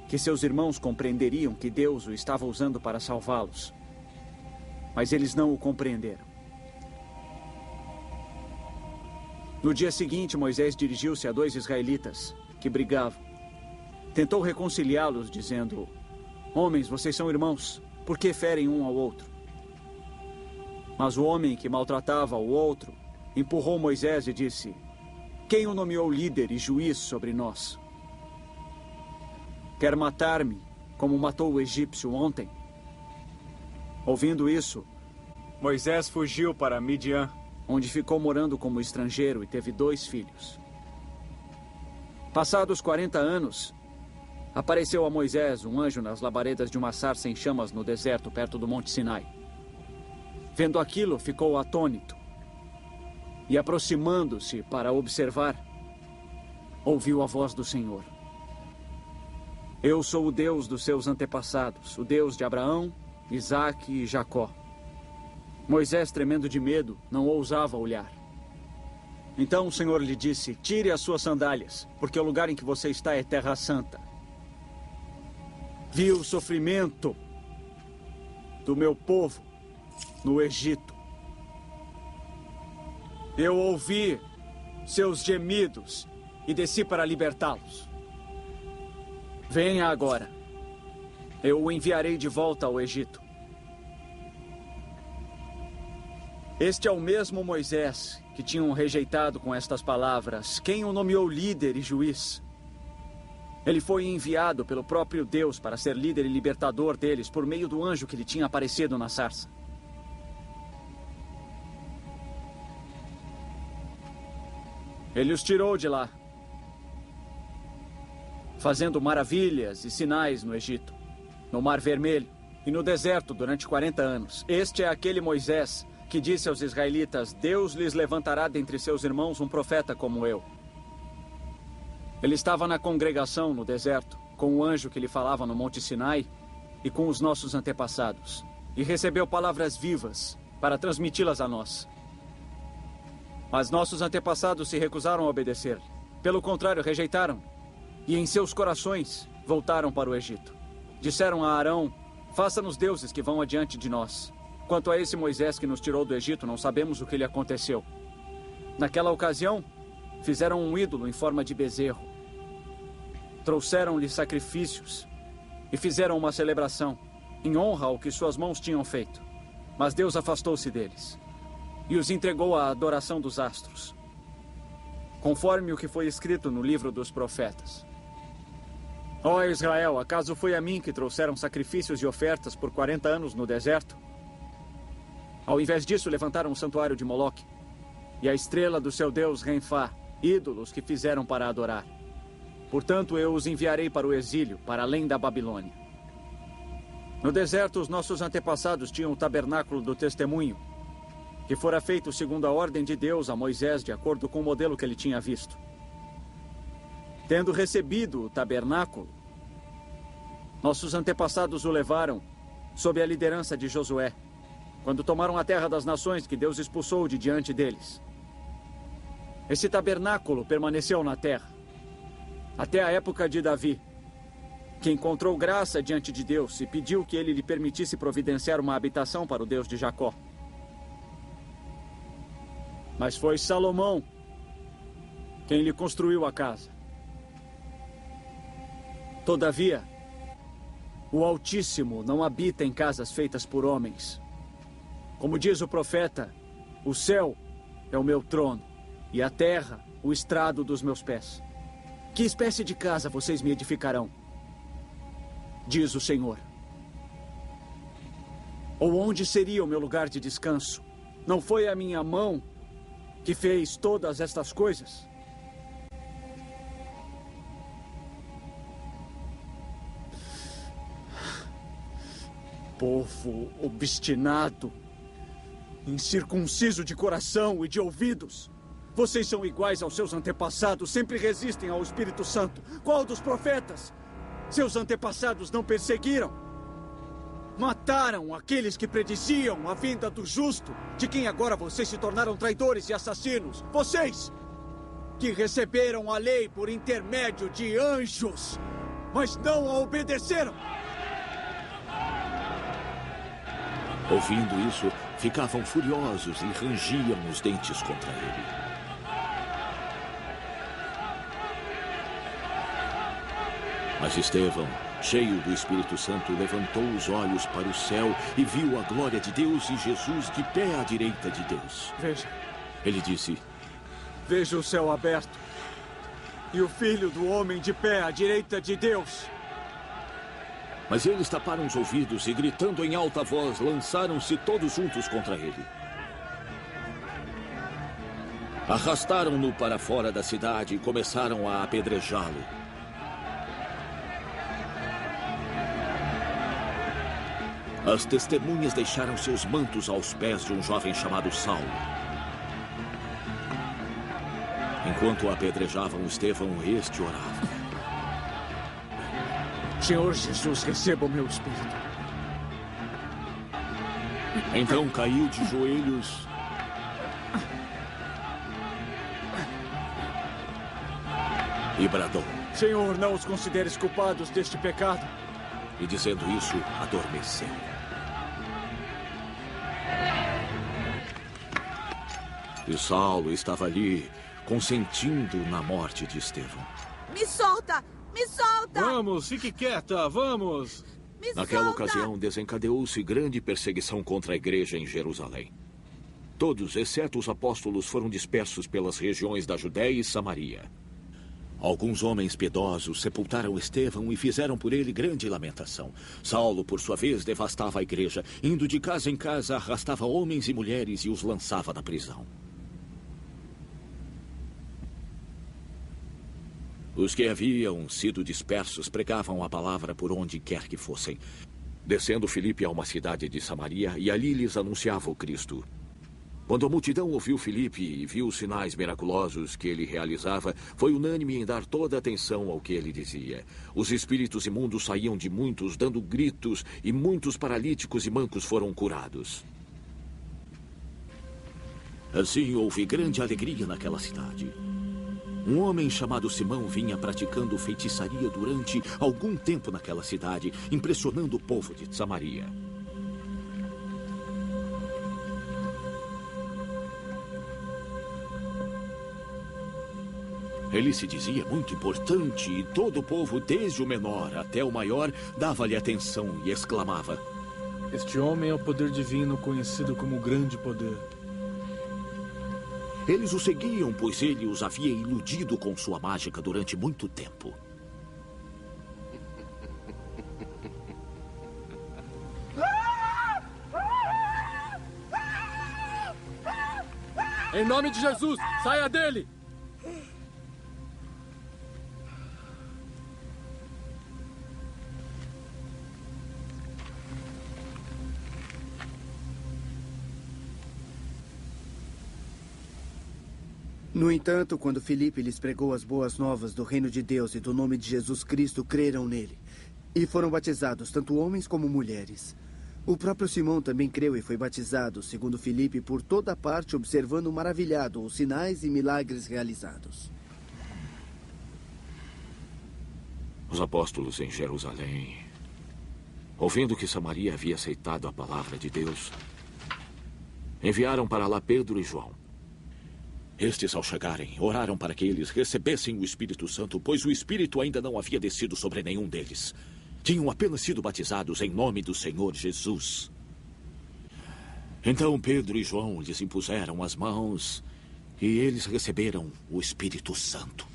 que seus irmãos compreenderiam que Deus o estava usando para salvá-los. Mas eles não o compreenderam. No dia seguinte, Moisés dirigiu-se a 2 israelitas que brigavam. Tentou reconciliá-los, dizendo: "Homens, vocês são irmãos, por que ferem um ao outro?" Mas o homem que maltratava o outro empurrou Moisés e disse: "Quem o nomeou líder e juiz sobre nós? Quer matar-me, como matou o egípcio ontem?" Ouvindo isso, Moisés fugiu para Midian, onde ficou morando como estrangeiro e teve 2 filhos. Passados 40 anos, apareceu a Moisés um anjo nas labaredas de uma sarça em chamas no deserto, perto do Monte Sinai. Vendo aquilo, ficou atônito. E aproximando-se para observar, ouviu a voz do Senhor: "Eu sou o Deus dos seus antepassados, o Deus de Abraão, Isaque e Jacó." Moisés, tremendo de medo, não ousava olhar. Então o Senhor lhe disse: "Tire as suas sandálias, porque o lugar em que você está é terra santa. Vi o sofrimento do meu povo no Egito. Eu ouvi seus gemidos e desci para libertá-los. Venha agora. Eu o enviarei de volta ao Egito." Este é o mesmo Moisés que tinham rejeitado com estas palavras: "Quem o nomeou líder e juiz?" Ele foi enviado pelo próprio Deus para ser líder e libertador deles por meio do anjo que lhe tinha aparecido na sarça. Ele os tirou de lá, fazendo maravilhas e sinais no Egito, no Mar Vermelho e no deserto durante 40 anos. Este é aquele Moisés que disse aos israelitas: "Deus lhes levantará dentre seus irmãos um profeta como eu." Ele estava na congregação no deserto, com o anjo que lhe falava no Monte Sinai e com os nossos antepassados, e recebeu palavras vivas para transmiti-las a nós. Mas nossos antepassados se recusaram a obedecer. Pelo contrário, rejeitaram, e em seus corações voltaram para o Egito. Disseram a Arão: "Faça-nos deuses que vão adiante de nós. Quanto a esse Moisés que nos tirou do Egito, não sabemos o que lhe aconteceu." Naquela ocasião, fizeram um ídolo em forma de bezerro. Trouxeram-lhe sacrifícios e fizeram uma celebração em honra ao que suas mãos tinham feito. Mas Deus afastou-se deles e os entregou à adoração dos astros, conforme o que foi escrito no livro dos profetas. Ó Israel, acaso foi a mim que trouxeram sacrifícios e ofertas por 40 anos no deserto? Ao invés disso, levantaram o santuário de Moloque e a estrela do seu deus Renfá, ídolos que fizeram para adorar. Portanto, eu os enviarei para o exílio, para além da Babilônia. No deserto, os nossos antepassados tinham o tabernáculo do testemunho, que fora feito segundo a ordem de Deus a Moisés, de acordo com o modelo que ele tinha visto. Tendo recebido o tabernáculo, nossos antepassados o levaram sob a liderança de Josué, quando tomaram a terra das nações que Deus expulsou de diante deles. Esse tabernáculo permaneceu na terra até a época de Davi, que encontrou graça diante de Deus e pediu que ele lhe permitisse providenciar uma habitação para o Deus de Jacó. Mas foi Salomão quem lhe construiu a casa. Todavia, o Altíssimo não habita em casas feitas por homens. Como diz o profeta: "O céu é o meu trono e a terra o estrado dos meus pés. Que espécie de casa vocês me edificarão? Diz o Senhor. Ou onde seria o meu lugar de descanso? Não foi a minha mão que fez todas estas coisas? Povo obstinado, incircunciso de coração e de ouvidos. Vocês são iguais aos seus antepassados, sempre resistem ao Espírito Santo. Qual dos profetas? Seus antepassados não perseguiram? Mataram aqueles que prediziam a vinda do justo, de quem agora vocês se tornaram traidores e assassinos. Vocês, que receberam a lei por intermédio de anjos, mas não a obedeceram. Ouvindo isso, ficavam furiosos e rangiam os dentes contra ele. Mas Estevão, cheio do Espírito Santo, levantou os olhos para o céu e viu a glória de Deus e Jesus de pé à direita de Deus. Veja. Ele disse: Veja o céu aberto e o Filho do Homem de pé à direita de Deus. Mas eles taparam os ouvidos e, gritando em alta voz, lançaram-se todos juntos contra ele. Arrastaram-no para fora da cidade e começaram a apedrejá-lo. As testemunhas deixaram seus mantos aos pés de um jovem chamado Saulo. Enquanto apedrejavam Estevão, este orava: Senhor Jesus, receba o meu espírito. Então caiu de joelhos e bradou: Senhor, não os consideres culpados deste pecado. E dizendo isso, adormeceu. E Saulo estava ali, consentindo na morte de Estevão. Me solta! Me solta! Vamos, fique quieta, vamos! Naquela ocasião, desencadeou-se grande perseguição contra a igreja em Jerusalém. Todos, exceto os apóstolos, foram dispersos pelas regiões da Judéia e Samaria. Alguns homens piedosos sepultaram Estevão e fizeram por ele grande lamentação. Saulo, por sua vez, devastava a igreja. Indo de casa em casa, arrastava homens e mulheres e os lançava na prisão. Os que haviam sido dispersos pregavam a palavra por onde quer que fossem. Descendo Filipe a uma cidade de Samaria, e ali lhes anunciava o Cristo. Quando a multidão ouviu Filipe e viu os sinais miraculosos que ele realizava, foi unânime em dar toda a atenção ao que ele dizia. Os espíritos imundos saíam de muitos, dando gritos, e muitos paralíticos e mancos foram curados. Assim houve grande alegria naquela cidade. Um homem chamado Simão vinha praticando feitiçaria durante algum tempo naquela cidade, impressionando o povo de Samaria. Ele se dizia muito importante e todo o povo, desde o menor até o maior, dava-lhe atenção e exclamava: Este homem é o poder divino, conhecido como grande poder. Eles o seguiam, pois ele os havia iludido com sua mágica durante muito tempo. Em nome de Jesus, saia dele! No entanto, quando Filipe lhes pregou as boas novas do reino de Deus e do nome de Jesus Cristo, creram nele. E foram batizados, tanto homens como mulheres. O próprio Simão também creu e foi batizado, segundo Filipe, por toda parte, observando maravilhado os sinais e milagres realizados. Os apóstolos em Jerusalém, ouvindo que Samaria havia aceitado a palavra de Deus, enviaram para lá Pedro e João. Estes, ao chegarem, oraram para que eles recebessem o Espírito Santo, pois o Espírito ainda não havia descido sobre nenhum deles. Tinham apenas sido batizados em nome do Senhor Jesus. Então Pedro e João lhes impuseram as mãos E eles receberam o Espírito Santo.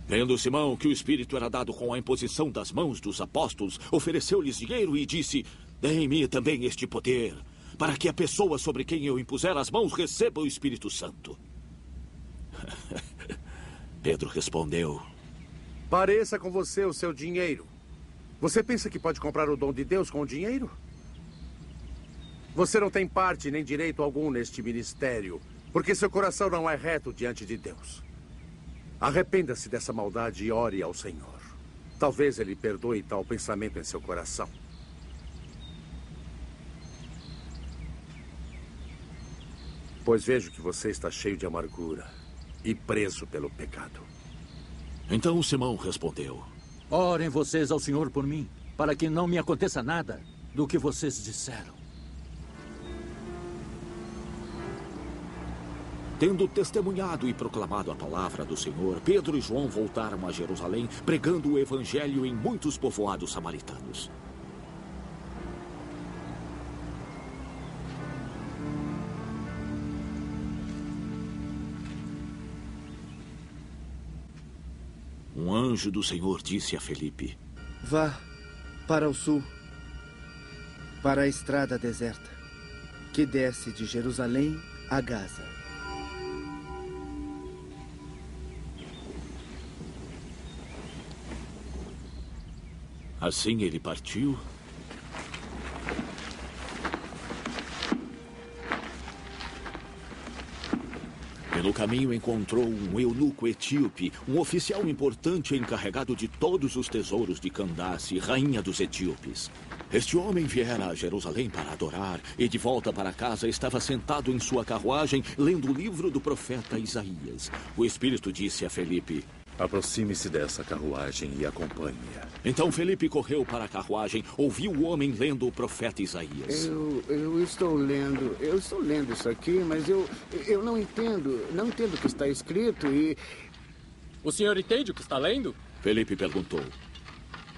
Vendo Simão que o Espírito era dado com a imposição das mãos dos apóstolos, ofereceu-lhes dinheiro e disse: deem-me também este poder, para que a pessoa sobre quem eu impuser as mãos receba o Espírito Santo. Pedro respondeu: pareça com você o seu dinheiro. Você pensa que pode comprar o dom de Deus com o dinheiro? Você não tem parte nem direito algum neste ministério, porque seu coração não é reto diante de Deus. Arrependa-se dessa maldade e ore ao Senhor. Talvez Ele perdoe tal pensamento em seu coração. Pois vejo que você está cheio de amargura e preso pelo pecado. Então Simão respondeu: orem vocês ao Senhor por mim, para que não me aconteça nada do que vocês disseram. Tendo testemunhado e proclamado a palavra do Senhor, Pedro e João voltaram a Jerusalém, pregando o evangelho em muitos povoados samaritanos. Um anjo do Senhor disse a Felipe: vá para o sul, para a estrada deserta, que desce de Jerusalém a Gaza. Assim ele partiu. Pelo caminho encontrou um eunuco etíope, um oficial importante encarregado de todos os tesouros de Candace, rainha dos etíopes. Este homem viera a Jerusalém para adorar e de volta para casa estava sentado em sua carruagem lendo o livro do profeta Isaías. O Espírito disse a Felipe: aproxime-se dessa carruagem e acompanhe-a. Então Felipe correu para a carruagem, ouviu o homem lendo o profeta Isaías. Eu estou lendo isso aqui, mas eu não entendo o que está escrito e... O senhor entende o que está lendo? Felipe perguntou.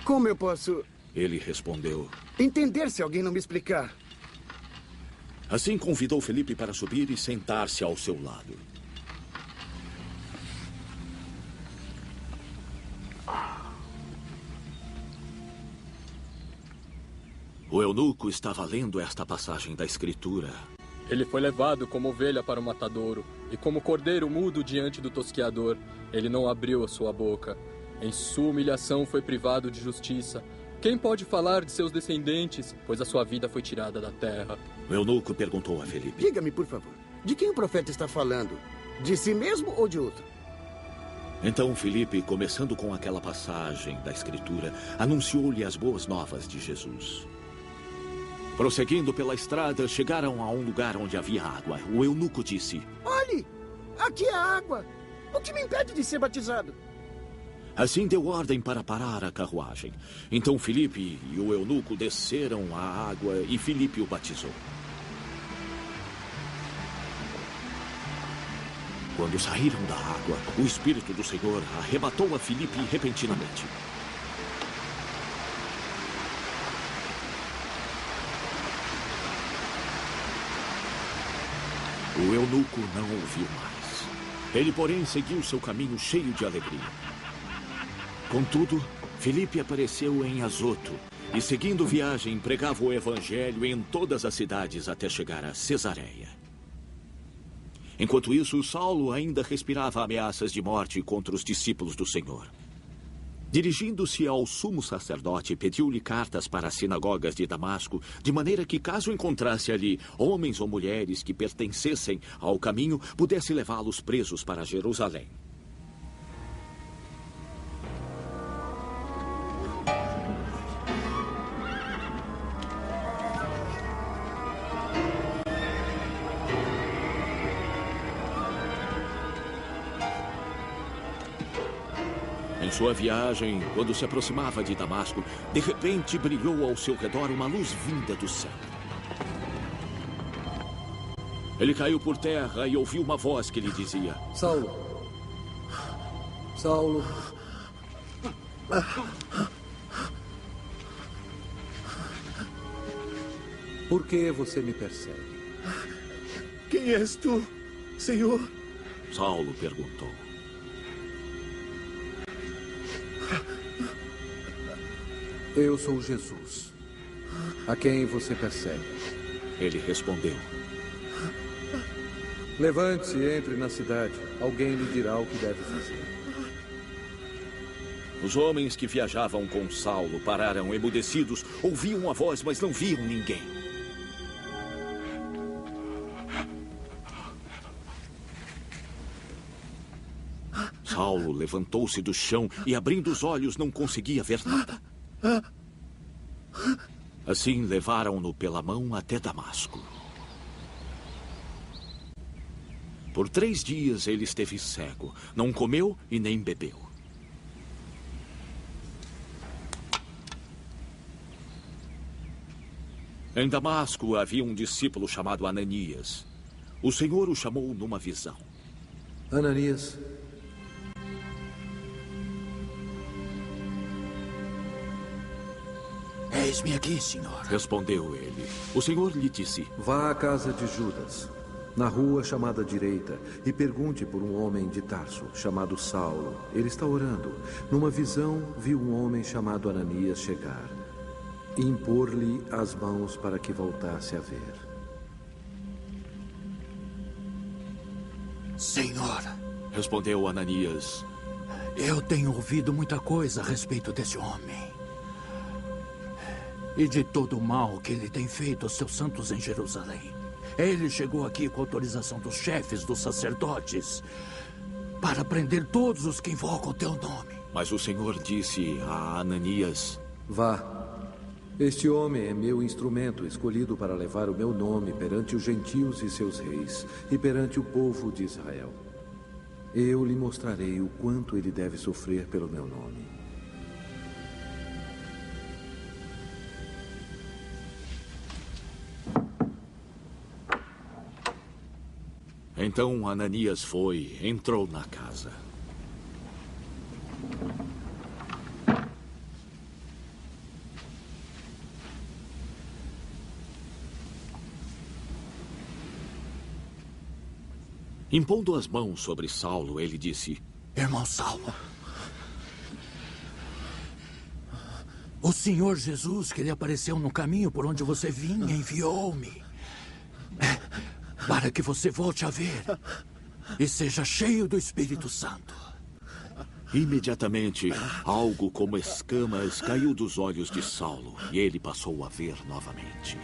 Como eu posso... Ele respondeu: entender se alguém não me explicar. Assim convidou Felipe para subir e sentar-se ao seu lado. O eunuco estava lendo esta passagem da Escritura. Ele foi levado como ovelha para o matadouro, e como cordeiro mudo diante do tosqueador, ele não abriu a sua boca. Em sua humilhação foi privado de justiça. Quem pode falar de seus descendentes, pois a sua vida foi tirada da terra? O eunuco perguntou a Felipe: diga-me, por favor, de quem o profeta está falando? De si mesmo ou de outro? Então Felipe, começando com aquela passagem da Escritura, anunciou-lhe as boas novas de Jesus. Prosseguindo pela estrada, chegaram a um lugar onde havia água. O eunuco disse: olhe, aqui há água. O que me impede de ser batizado? Assim deu ordem para parar a carruagem. Então Felipe e o eunuco desceram à água e Felipe o batizou. Quando saíram da água, o Espírito do Senhor arrebatou a Felipe repentinamente. O eunuco não ouviu mais. Ele, porém, seguiu seu caminho cheio de alegria. Contudo, Felipe apareceu em Azoto e, seguindo viagem, pregava o evangelho em todas as cidades até chegar a Cesareia. Enquanto isso, Saulo ainda respirava ameaças de morte contra os discípulos do Senhor. Dirigindo-se ao sumo sacerdote, pediu-lhe cartas para as sinagogas de Damasco, de maneira que, caso encontrasse ali homens ou mulheres que pertencessem ao caminho, pudesse levá-los presos para Jerusalém. Em sua viagem, quando se aproximava de Damasco, de repente brilhou ao seu redor uma luz vinda do céu. Ele caiu por terra e ouviu uma voz que lhe dizia: Saulo, Saulo, por que você me persegue? Quem és tu, Senhor? Saulo perguntou. Eu sou Jesus, a quem você persegue. Ele respondeu. Levante-se e entre na cidade. Alguém lhe dirá o que deve fazer. Os homens que viajavam com Saulo pararam emudecidos, ouviam a voz, mas não viam ninguém. Saulo levantou-se do chão e, abrindo os olhos, não conseguia ver nada. Assim, levaram-no pela mão até Damasco. Por 3 dias ele esteve cego, não comeu e nem bebeu. Em Damasco havia um discípulo chamado Ananias. O Senhor o chamou numa visão. Ananias. Eis-me aqui, Senhor. Respondeu ele. O Senhor lhe disse: Vá à casa de Judas, na rua chamada Direita, e pergunte por um homem de Tarso, chamado Saulo. Ele está orando. Numa visão, viu um homem chamado Ananias chegar e impor-lhe as mãos para que voltasse a ver. Senhor, respondeu Ananias, eu tenho ouvido muita coisa a respeito desse homem e de todo o mal que ele tem feito aos seus santos em Jerusalém. Ele chegou aqui com autorização dos chefes dos sacerdotes para prender todos os que invocam o teu nome. Mas o Senhor disse a Ananias: Vá. Este homem é meu instrumento escolhido para levar o meu nome perante os gentios e seus reis e perante o povo de Israel. Eu lhe mostrarei o quanto ele deve sofrer pelo meu nome. Então Ananias foi, entrou na casa. Impondo as mãos sobre Saulo, ele disse: Irmão Saulo, o Senhor Jesus, que lhe apareceu no caminho por onde você vinha, enviou-me para que você volte a ver e seja cheio do Espírito Santo. Imediatamente, algo como escamas caiu dos olhos de Saulo e ele passou a ver novamente.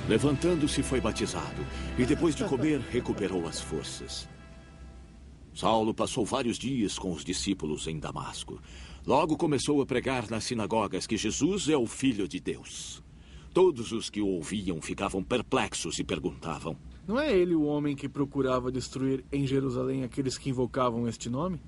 Levantando-se, foi batizado e depois de comer, recuperou as forças. Saulo passou vários dias com os discípulos em Damasco. Logo começou a pregar nas sinagogas que Jesus é o Filho de Deus. Todos os que o ouviam ficavam perplexos e perguntavam: Não é ele o homem que procurava destruir em Jerusalém aqueles que invocavam este nome?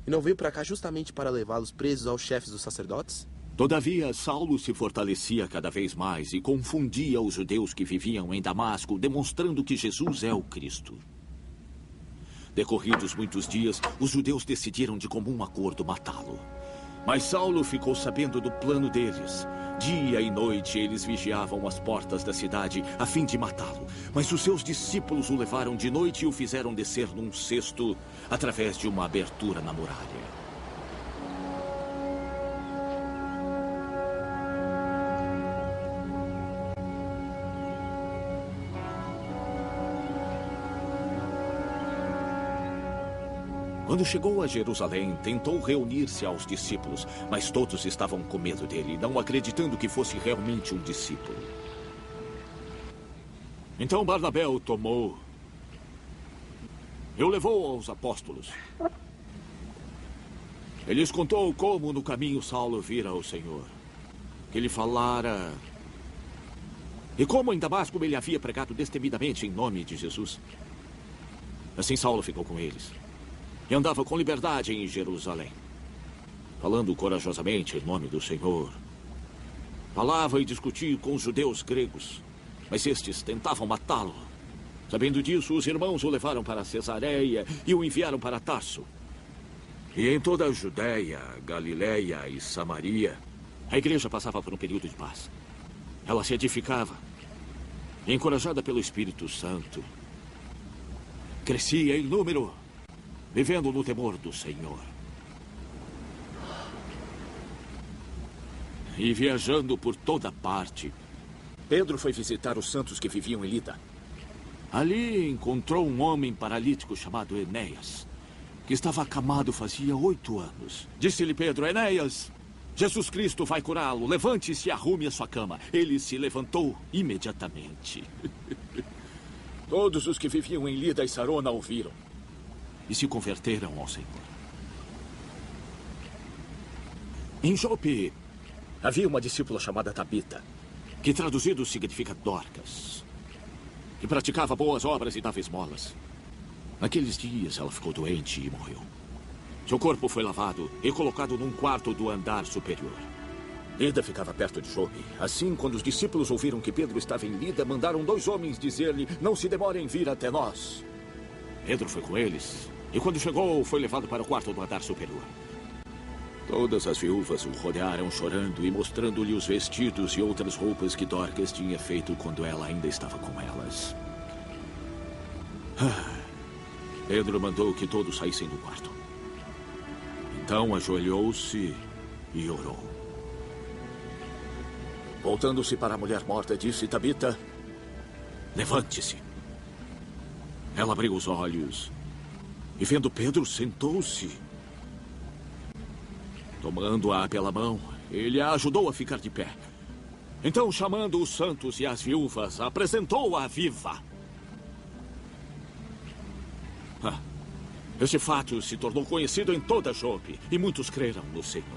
E não veio para cá justamente para levá-los presos aos chefes dos sacerdotes? Todavia, Saulo se fortalecia cada vez mais e confundia os judeus que viviam em Damasco, demonstrando que Jesus é o Cristo. Decorridos muitos dias, os judeus decidiram de comum acordo matá-lo. Mas Saulo ficou sabendo do plano deles. Dia e noite eles vigiavam as portas da cidade a fim de matá-lo. Mas os seus discípulos o levaram de noite e o fizeram descer num cesto através de uma abertura na muralha. Quando chegou a Jerusalém, tentou reunir-se aos discípulos, mas todos estavam com medo dele, não acreditando que fosse realmente um discípulo. Então Barnabé o tomou e o levou aos apóstolos. Ele lhes contou como no caminho Saulo vira o Senhor, que lhe falara, e como em Damasco ele havia pregado destemidamente em nome de Jesus. Assim Saulo ficou com eles e andava com liberdade em Jerusalém, falando corajosamente em nome do Senhor. Falava e discutia com os judeus gregos, mas estes tentavam matá-lo. Sabendo disso, os irmãos o levaram para Cesareia e o enviaram para Tarso. E em toda a Judéia, Galiléia e Samaria, a igreja passava por um período de paz. Ela se edificava, encorajada pelo Espírito Santo. Crescia em número, vivendo no temor do Senhor. E viajando por toda parte, Pedro foi visitar os santos que viviam em Lida. Ali encontrou um homem paralítico chamado Enéas, que estava acamado fazia 8 anos. Disse-lhe Pedro: Enéas, Jesus Cristo vai curá-lo. Levante-se e arrume a sua cama. Ele se levantou imediatamente. Todos os que viviam em Lida e Sarona ouviram e se converteram ao Senhor. Em Jope havia uma discípula chamada Tabita, que traduzido significa Dorcas, que praticava boas obras e dava esmolas. Naqueles dias ela ficou doente e morreu. Seu corpo foi lavado e colocado num quarto do andar superior. Lida ficava perto de Jope. Assim, quando os discípulos ouviram que Pedro estava em Lida, mandaram 2 homens dizer-lhe: não se demorem em vir até nós. Pedro foi com eles e, quando chegou, foi levado para o quarto do andar superior. Todas as viúvas o rodearam chorando e mostrando-lhe os vestidos e outras roupas que Dorcas tinha feito quando ela ainda estava com elas. Pedro mandou que todos saíssem do quarto. Então ajoelhou-se e orou. Voltando-se para a mulher morta, disse: Tabita, levante-se. Ela abriu os olhos e, vendo Pedro, sentou-se. Tomando-a pela mão, ele a ajudou a ficar de pé. Então, chamando os santos e as viúvas, apresentou-a viva. Este fato se tornou conhecido em toda Jope e muitos creram no Senhor.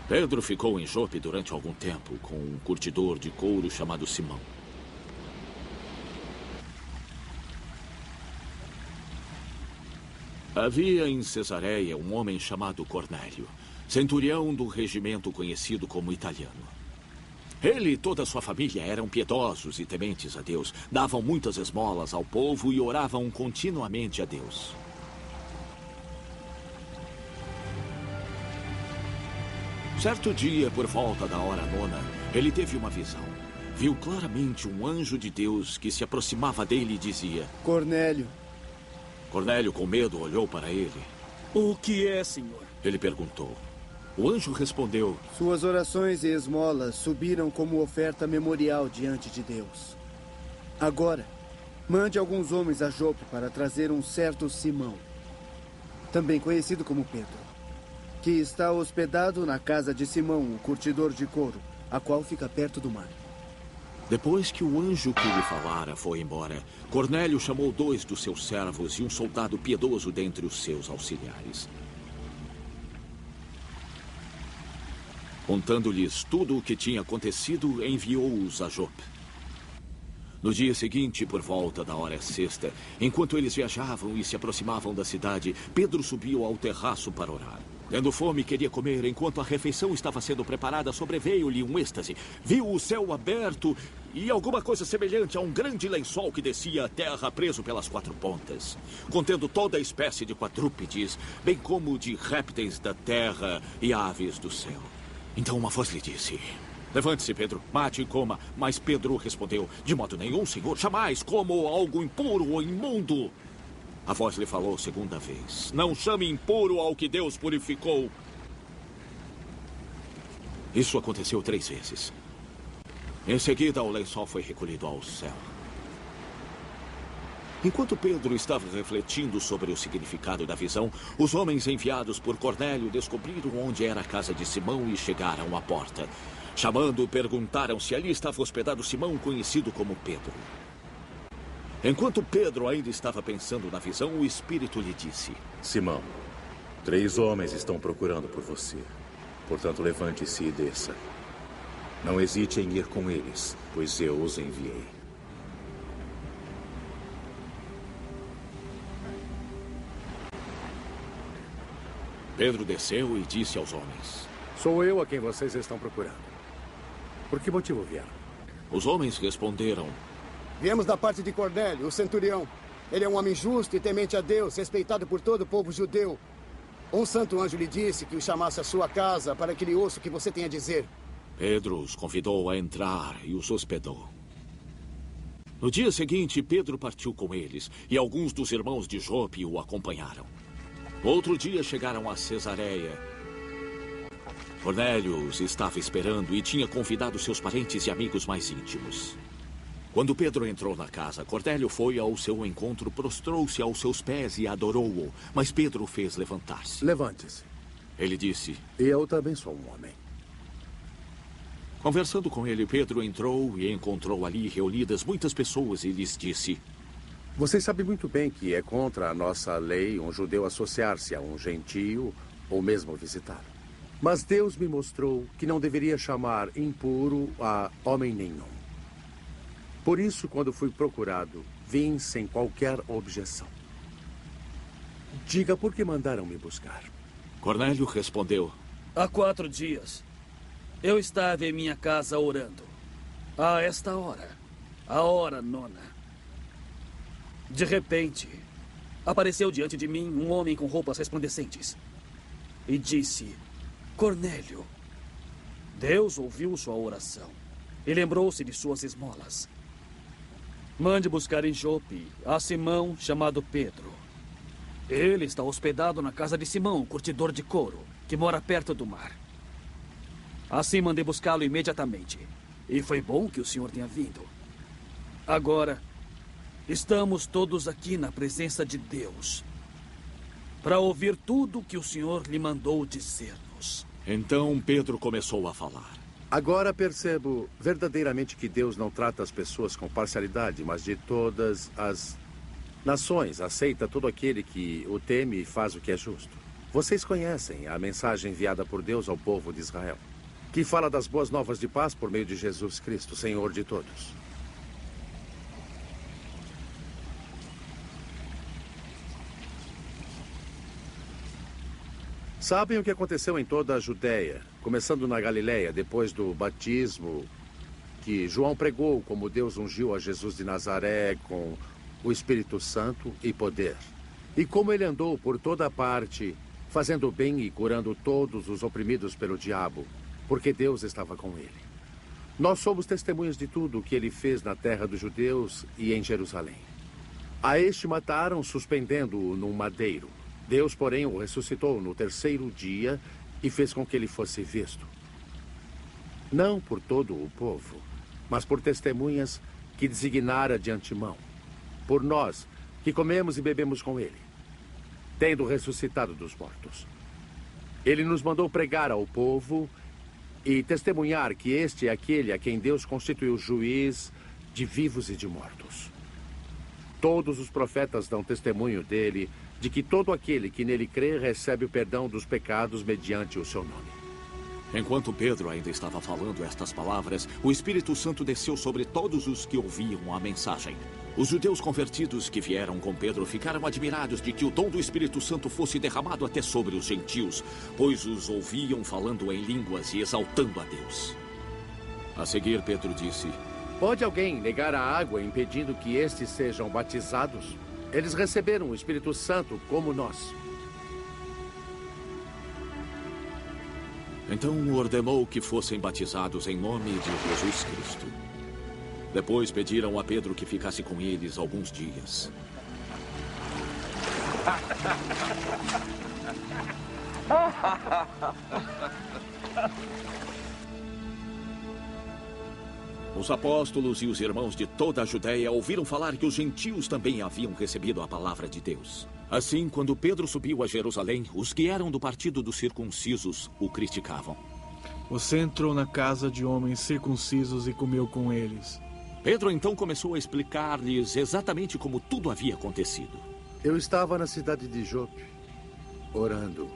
Pedro ficou em Jope durante algum tempo com um curtidor de couro chamado Simão. Havia em Cesareia um homem chamado Cornélio, centurião do regimento conhecido como Italiano. Ele e toda a sua família eram piedosos e tementes a Deus, davam muitas esmolas ao povo e oravam continuamente a Deus. Certo dia, por volta da hora 9, ele teve uma visão. Viu claramente um anjo de Deus que se aproximava dele e dizia: Cornélio. Cornélio, com medo, olhou para ele. O que é, senhor? Ele perguntou. O anjo respondeu: Suas orações e esmolas subiram como oferta memorial diante de Deus. Agora, mande alguns homens a Jope para trazer um certo Simão, também conhecido como Pedro, que está hospedado na casa de Simão, o curtidor de couro, a qual fica perto do mar. Depois que o anjo que lhe falara foi embora, Cornélio chamou 2 dos seus servos e um soldado piedoso dentre os seus auxiliares. Contando-lhes tudo o que tinha acontecido, enviou-os a Jope. No dia seguinte, por volta da hora 6, enquanto eles viajavam e se aproximavam da cidade, Pedro subiu ao terraço para orar. Tendo fome, queria comer. Enquanto a refeição estava sendo preparada, sobreveio-lhe um êxtase. Viu o céu aberto e alguma coisa semelhante a um grande lençol que descia à terra preso pelas 4 pontas, contendo toda a espécie de quadrúpedes, bem como de répteis da terra e aves do céu. Então uma voz lhe disse: Levante-se, Pedro, mate e coma. Mas Pedro respondeu: De modo nenhum, senhor, jamais como algo impuro ou imundo. A voz lhe falou 2ª vez: Não chame impuro ao que Deus purificou. Isso aconteceu 3 vezes. Em seguida, o lençol foi recolhido ao céu. Enquanto Pedro estava refletindo sobre o significado da visão, os homens enviados por Cornélio descobriram onde era a casa de Simão e chegaram à porta. Chamando, perguntaram se ali estava hospedado Simão, conhecido como Pedro. Enquanto Pedro ainda estava pensando na visão, o Espírito lhe disse: Simão, 3 homens estão procurando por você. Portanto, levante-se e desça. Não hesite em ir com eles, pois eu os enviei. Pedro desceu e disse aos homens: Sou eu a quem vocês estão procurando. Por que motivo vieram? Os homens responderam: Viemos da parte de Cornélio, o centurião. Ele é um homem justo e temente a Deus, respeitado por todo o povo judeu. Um santo anjo lhe disse que o chamasse à sua casa para que lhe ouça o que você tem a dizer. Pedro os convidou a entrar e os hospedou. No dia seguinte, Pedro partiu com eles, e alguns dos irmãos de Jope o acompanharam. No outro dia, chegaram a Cesareia. Cornélio os estava esperando e tinha convidado seus parentes e amigos mais íntimos. Quando Pedro entrou na casa, Cornélio foi ao seu encontro, prostrou-se aos seus pés e adorou-o, mas Pedro o fez levantar-se. Levante-se. Ele disse: Eu também sou um homem. Conversando com ele, Pedro entrou e encontrou ali reunidas muitas pessoas e lhes disse: Vocês sabem muito bem que é contra a nossa lei um judeu associar-se a um gentio ou mesmo visitar. Mas Deus me mostrou que não deveria chamar impuro a homem nenhum. Por isso, quando fui procurado, vim sem qualquer objeção. Diga por que mandaram me buscar. Cornélio respondeu: Há 4 dias, eu estava em minha casa orando. A esta hora, a hora 9. De repente, apareceu diante de mim um homem com roupas resplandecentes. E disse: Cornélio. Deus ouviu sua oração e lembrou-se de suas esmolas. Mande buscar em Jope a Simão, chamado Pedro. Ele está hospedado na casa de Simão, curtidor de couro, que mora perto do mar. Assim mandei buscá-lo imediatamente. E foi bom que o senhor tenha vindo. Agora, estamos todos aqui na presença de Deus para ouvir tudo o que o senhor lhe mandou dizer-nos. Então Pedro começou a falar. Agora percebo verdadeiramente que Deus não trata as pessoas com parcialidade, mas de todas as nações aceita todo aquele que o teme e faz o que é justo. Vocês conhecem a mensagem enviada por Deus ao povo de Israel, que fala das boas novas de paz por meio de Jesus Cristo, Senhor de todos. Sabem o que aconteceu em toda a Judéia, começando na Galileia, depois do batismo que João pregou, como Deus ungiu a Jesus de Nazaré com o Espírito Santo e poder. E como ele andou por toda a parte, fazendo bem e curando todos os oprimidos pelo diabo, porque Deus estava com ele. Nós somos testemunhas de tudo o que ele fez na terra dos judeus e em Jerusalém. A este mataram, suspendendo-o num madeiro. Deus, porém, o ressuscitou no 3º dia e fez com que ele fosse visto. Não por todo o povo, mas por testemunhas que designara de antemão. Por nós, que comemos e bebemos com ele, tendo ressuscitado dos mortos. Ele nos mandou pregar ao povo e testemunhar que este é aquele a quem Deus constituiu juiz de vivos e de mortos. Todos os profetas dão testemunho dele, de que todo aquele que nele crê recebe o perdão dos pecados mediante o seu nome. Enquanto Pedro ainda estava falando estas palavras, o Espírito Santo desceu sobre todos os que ouviam a mensagem. Os judeus convertidos que vieram com Pedro ficaram admirados de que o dom do Espírito Santo fosse derramado até sobre os gentios, pois os ouviam falando em línguas e exaltando a Deus. A seguir, Pedro disse: Pode alguém negar a água impedindo que estes sejam batizados? Eles receberam o Espírito Santo como nós. Então ordenou que fossem batizados em nome de Jesus Cristo. Depois pediram a Pedro que ficasse com eles alguns dias. Os apóstolos e os irmãos de toda a Judéia ouviram falar que os gentios também haviam recebido a palavra de Deus. Assim, quando Pedro subiu a Jerusalém, os que eram do partido dos circuncisos o criticavam. Você entrou na casa de homens circuncisos e comeu com eles. Pedro então começou a explicar-lhes exatamente como tudo havia acontecido. Eu estava na cidade de Jope, orando.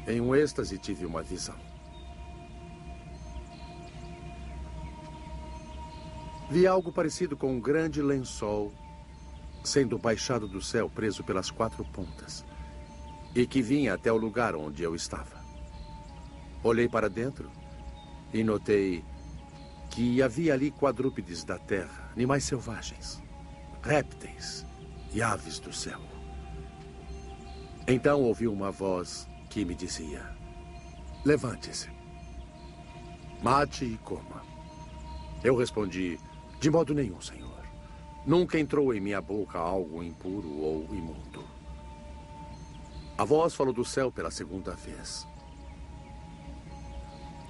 Em um êxtase tive uma visão. Vi algo parecido com um grande lençol sendo baixado do céu, preso pelas 4 pontas. e que vinha até o lugar onde eu estava. Olhei para dentro e notei que havia ali quadrúpedes da terra, animais selvagens, répteis e aves do céu. Então ouvi uma voz que me dizia: levante-se, mate e coma. Eu respondi: de modo nenhum, Senhor. Nunca entrou em minha boca algo impuro ou imundo. A voz falou do céu pela segunda vez: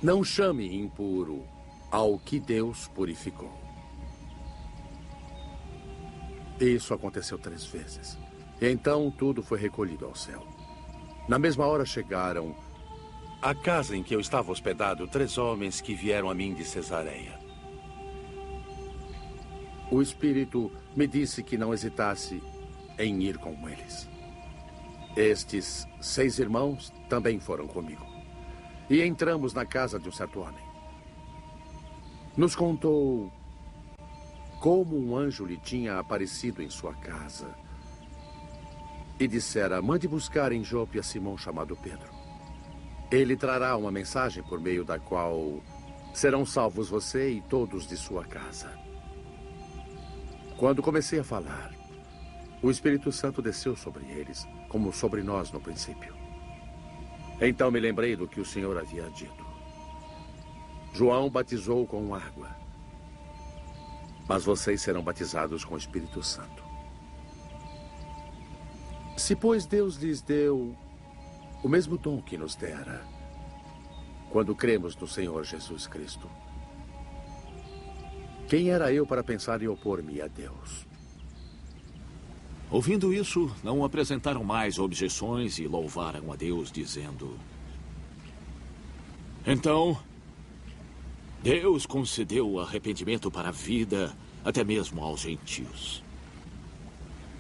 não chame impuro ao que Deus purificou. Isso aconteceu 3 vezes. E então tudo foi recolhido ao céu. Na mesma hora chegaram à casa em que eu estava hospedado 3 homens que vieram a mim de Cesareia. O Espírito me disse que não hesitasse em ir com eles. Estes 6 irmãos também foram comigo. E entramos na casa de um certo homem. Nos contou como um anjo lhe tinha aparecido em sua casa e dissera: mande buscar em Jope a Simão chamado Pedro. Ele trará uma mensagem por meio da qual serão salvos você e todos de sua casa. Quando comecei a falar, o Espírito Santo desceu sobre eles, como sobre nós no princípio. Então me lembrei do que o Senhor havia dito. João batizou com água, mas vocês serão batizados com o Espírito Santo. Se, pois, Deus lhes deu o mesmo dom que nos dera quando cremos no Senhor Jesus Cristo, quem era eu para pensar em opor-me a Deus? Ouvindo isso, não apresentaram mais objeções e louvaram a Deus, dizendo: então, Deus concedeu arrependimento para a vida, até mesmo aos gentios.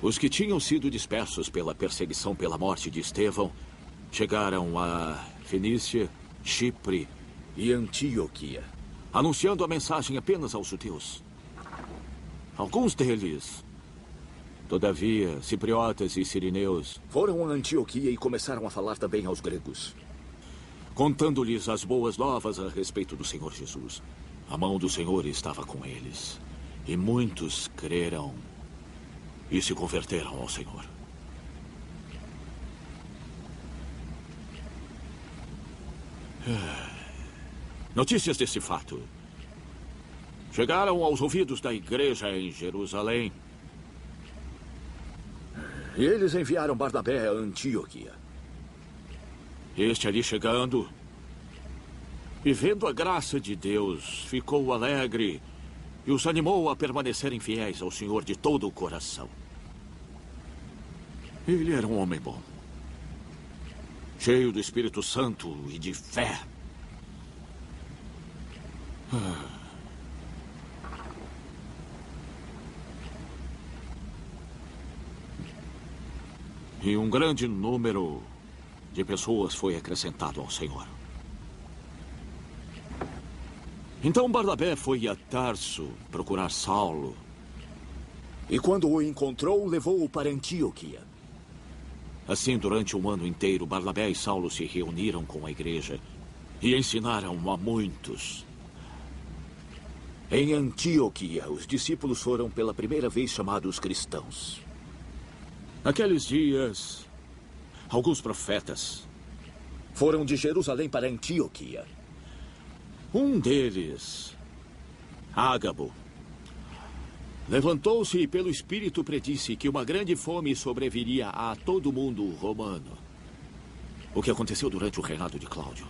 Os que tinham sido dispersos pela perseguição pela morte de Estevão chegaram a Fenícia, Chipre e Antioquia, anunciando a mensagem apenas aos judeus. Alguns deles, todavia, cipriotas e sirineus, foram a Antioquia e começaram a falar também aos gregos, contando-lhes as boas novas a respeito do Senhor Jesus. A mão do Senhor estava com eles, e muitos creram e se converteram ao Senhor. Notícias desse fato chegaram aos ouvidos da igreja em Jerusalém. E eles enviaram Barnabé a Antioquia. Este ali chegando e vendo a graça de Deus, ficou alegre e os animou a permanecerem fiéis ao Senhor de todo o coração. Ele era um homem bom, cheio do Espírito Santo e de fé. E um grande número de pessoas foi acrescentado ao Senhor. Então Barnabé foi a Tarso procurar Saulo. E quando o encontrou, levou-o para Antioquia. Assim, durante um ano inteiro, Barnabé e Saulo se reuniram com a igreja e ensinaram a muitos. Em Antioquia, os discípulos foram pela primeira vez chamados cristãos. Naqueles dias, alguns profetas foram de Jerusalém para Antioquia. Um deles, Ágabo, levantou-se e pelo Espírito predisse que uma grande fome sobreviria a todo o mundo romano. O que aconteceu durante o reinado de Cláudio.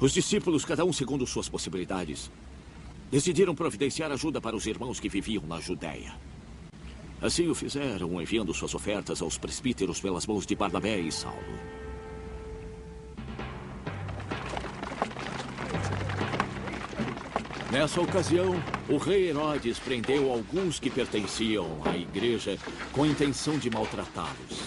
Os discípulos, cada um segundo suas possibilidades, decidiram providenciar ajuda para os irmãos que viviam na Judéia. Assim o fizeram, enviando suas ofertas aos presbíteros pelas mãos de Barnabé e Saulo. Nessa ocasião, o rei Herodes prendeu alguns que pertenciam à igreja com a intenção de maltratá-los.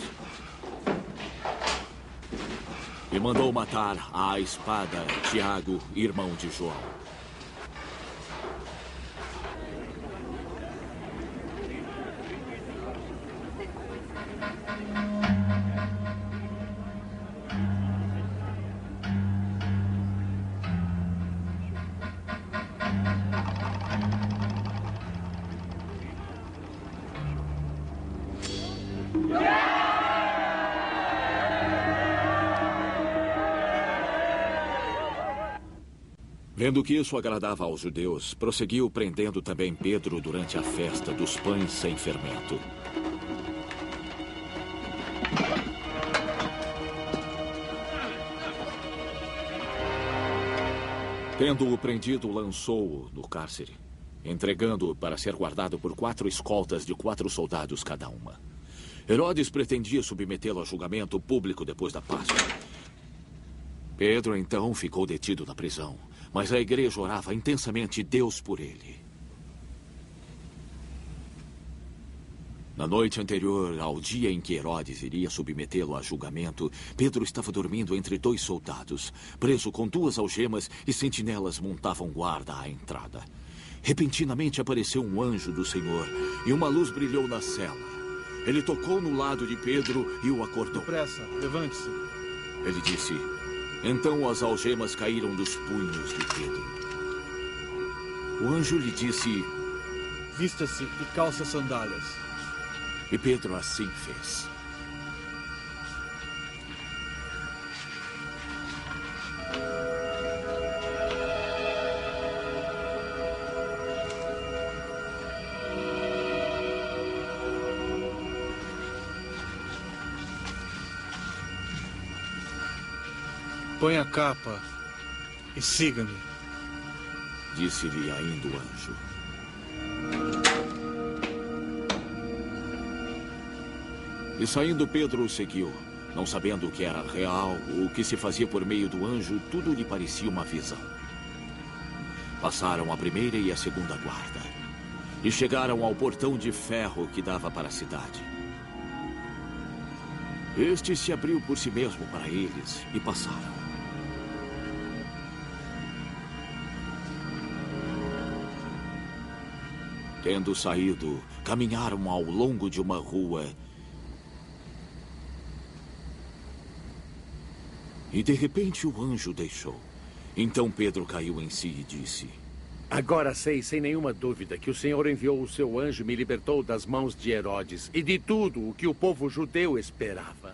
E mandou matar à espada Tiago, irmão de João. Vendo que isso agradava aos judeus, prosseguiu prendendo também Pedro durante a festa dos pães sem fermento. Tendo-o prendido, lançou-o no cárcere, entregando-o para ser guardado por 4 escoltas de 4 soldados cada uma. Herodes pretendia submetê-lo a julgamento público depois da Páscoa. Pedro, então, ficou detido na prisão, mas a igreja orava intensamente Deus por ele. Na noite anterior ao dia em que Herodes iria submetê-lo a julgamento, Pedro estava dormindo entre 2 soldados, preso com 2 algemas, e sentinelas montavam guarda à entrada. Repentinamente apareceu um anjo do Senhor e uma luz brilhou na cela. Ele tocou no lado de Pedro e o acordou. Depressa, levante-se. Ele disse. Então as algemas caíram dos punhos de Pedro. O anjo lhe disse: vista-se e calce as sandálias. E Pedro assim fez. Põe a capa e siga-me, disse-lhe ainda o anjo. E saindo, Pedro o seguiu. Não sabendo o que era real, o que se fazia por meio do anjo, tudo lhe parecia uma visão. Passaram a primeira e a segunda guarda, e chegaram ao portão de ferro que dava para a cidade. Este se abriu por si mesmo para eles, e passaram. Tendo saído, caminharam ao longo de uma rua. E de repente o anjo deixou. Então Pedro caiu em si e disse: Agora sei, sem nenhuma dúvida, que o Senhor enviou o seu anjo e me libertou das mãos de Herodes e de tudo o que o povo judeu esperava.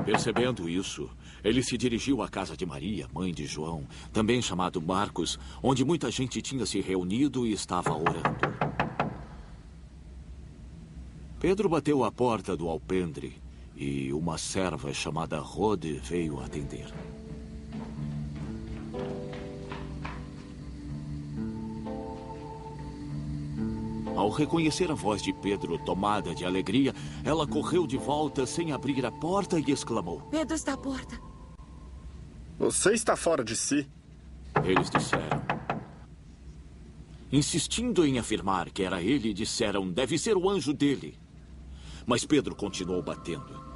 Percebendo isso, ele se dirigiu à casa de Maria, mãe de João, também chamado Marcos, onde muita gente tinha se reunido e estava orando. Pedro bateu à porta do alpendre e uma serva chamada Rode veio atender. Ao reconhecer a voz de Pedro tomada de alegria, ela correu de volta sem abrir a porta e exclamou: Pedro está à porta. Você está fora de si. Eles disseram. Insistindo em afirmar que era ele, disseram: deve ser o anjo dele. Mas Pedro continuou batendo.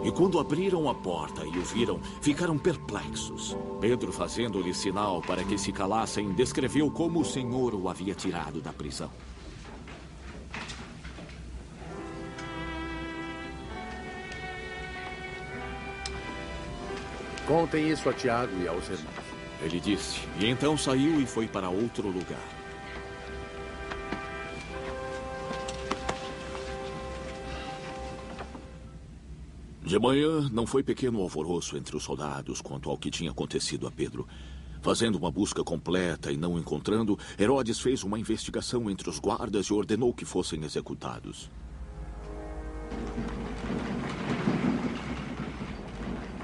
E quando abriram a porta e o viram, ficaram perplexos. Pedro, fazendo-lhe sinal para que se calassem, descreveu como o Senhor o havia tirado da prisão. Contem isso a Tiago e aos irmãos. Ele disse, e então saiu e foi para outro lugar. De manhã, não foi pequeno alvoroço entre os soldados quanto ao que tinha acontecido a Pedro. Fazendo uma busca completa e não encontrando, Herodes fez uma investigação entre os guardas e ordenou que fossem executados.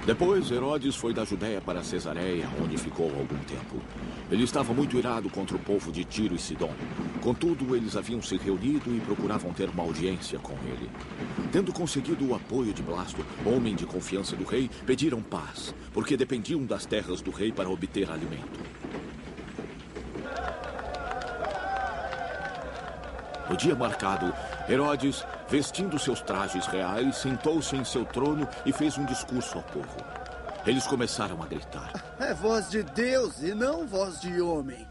Depois, Herodes foi da Judéia para Cesareia, onde ficou algum tempo. Ele estava muito irado contra o povo de Tiro e Sidom. Contudo, eles haviam se reunido e procuravam ter uma audiência com ele. Tendo conseguido o apoio de Blasto, homem de confiança do rei, pediram paz, porque dependiam das terras do rei para obter alimento. No dia marcado, Herodes, vestindo seus trajes reais, sentou-se em seu trono e fez um discurso ao povo. Eles começaram a gritar: É voz de Deus e não voz de homem.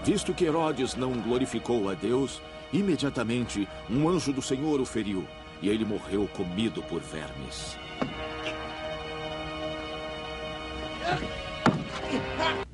Visto que Herodes não glorificou a Deus, imediatamente um anjo do Senhor o feriu, e ele morreu comido por vermes. ataque!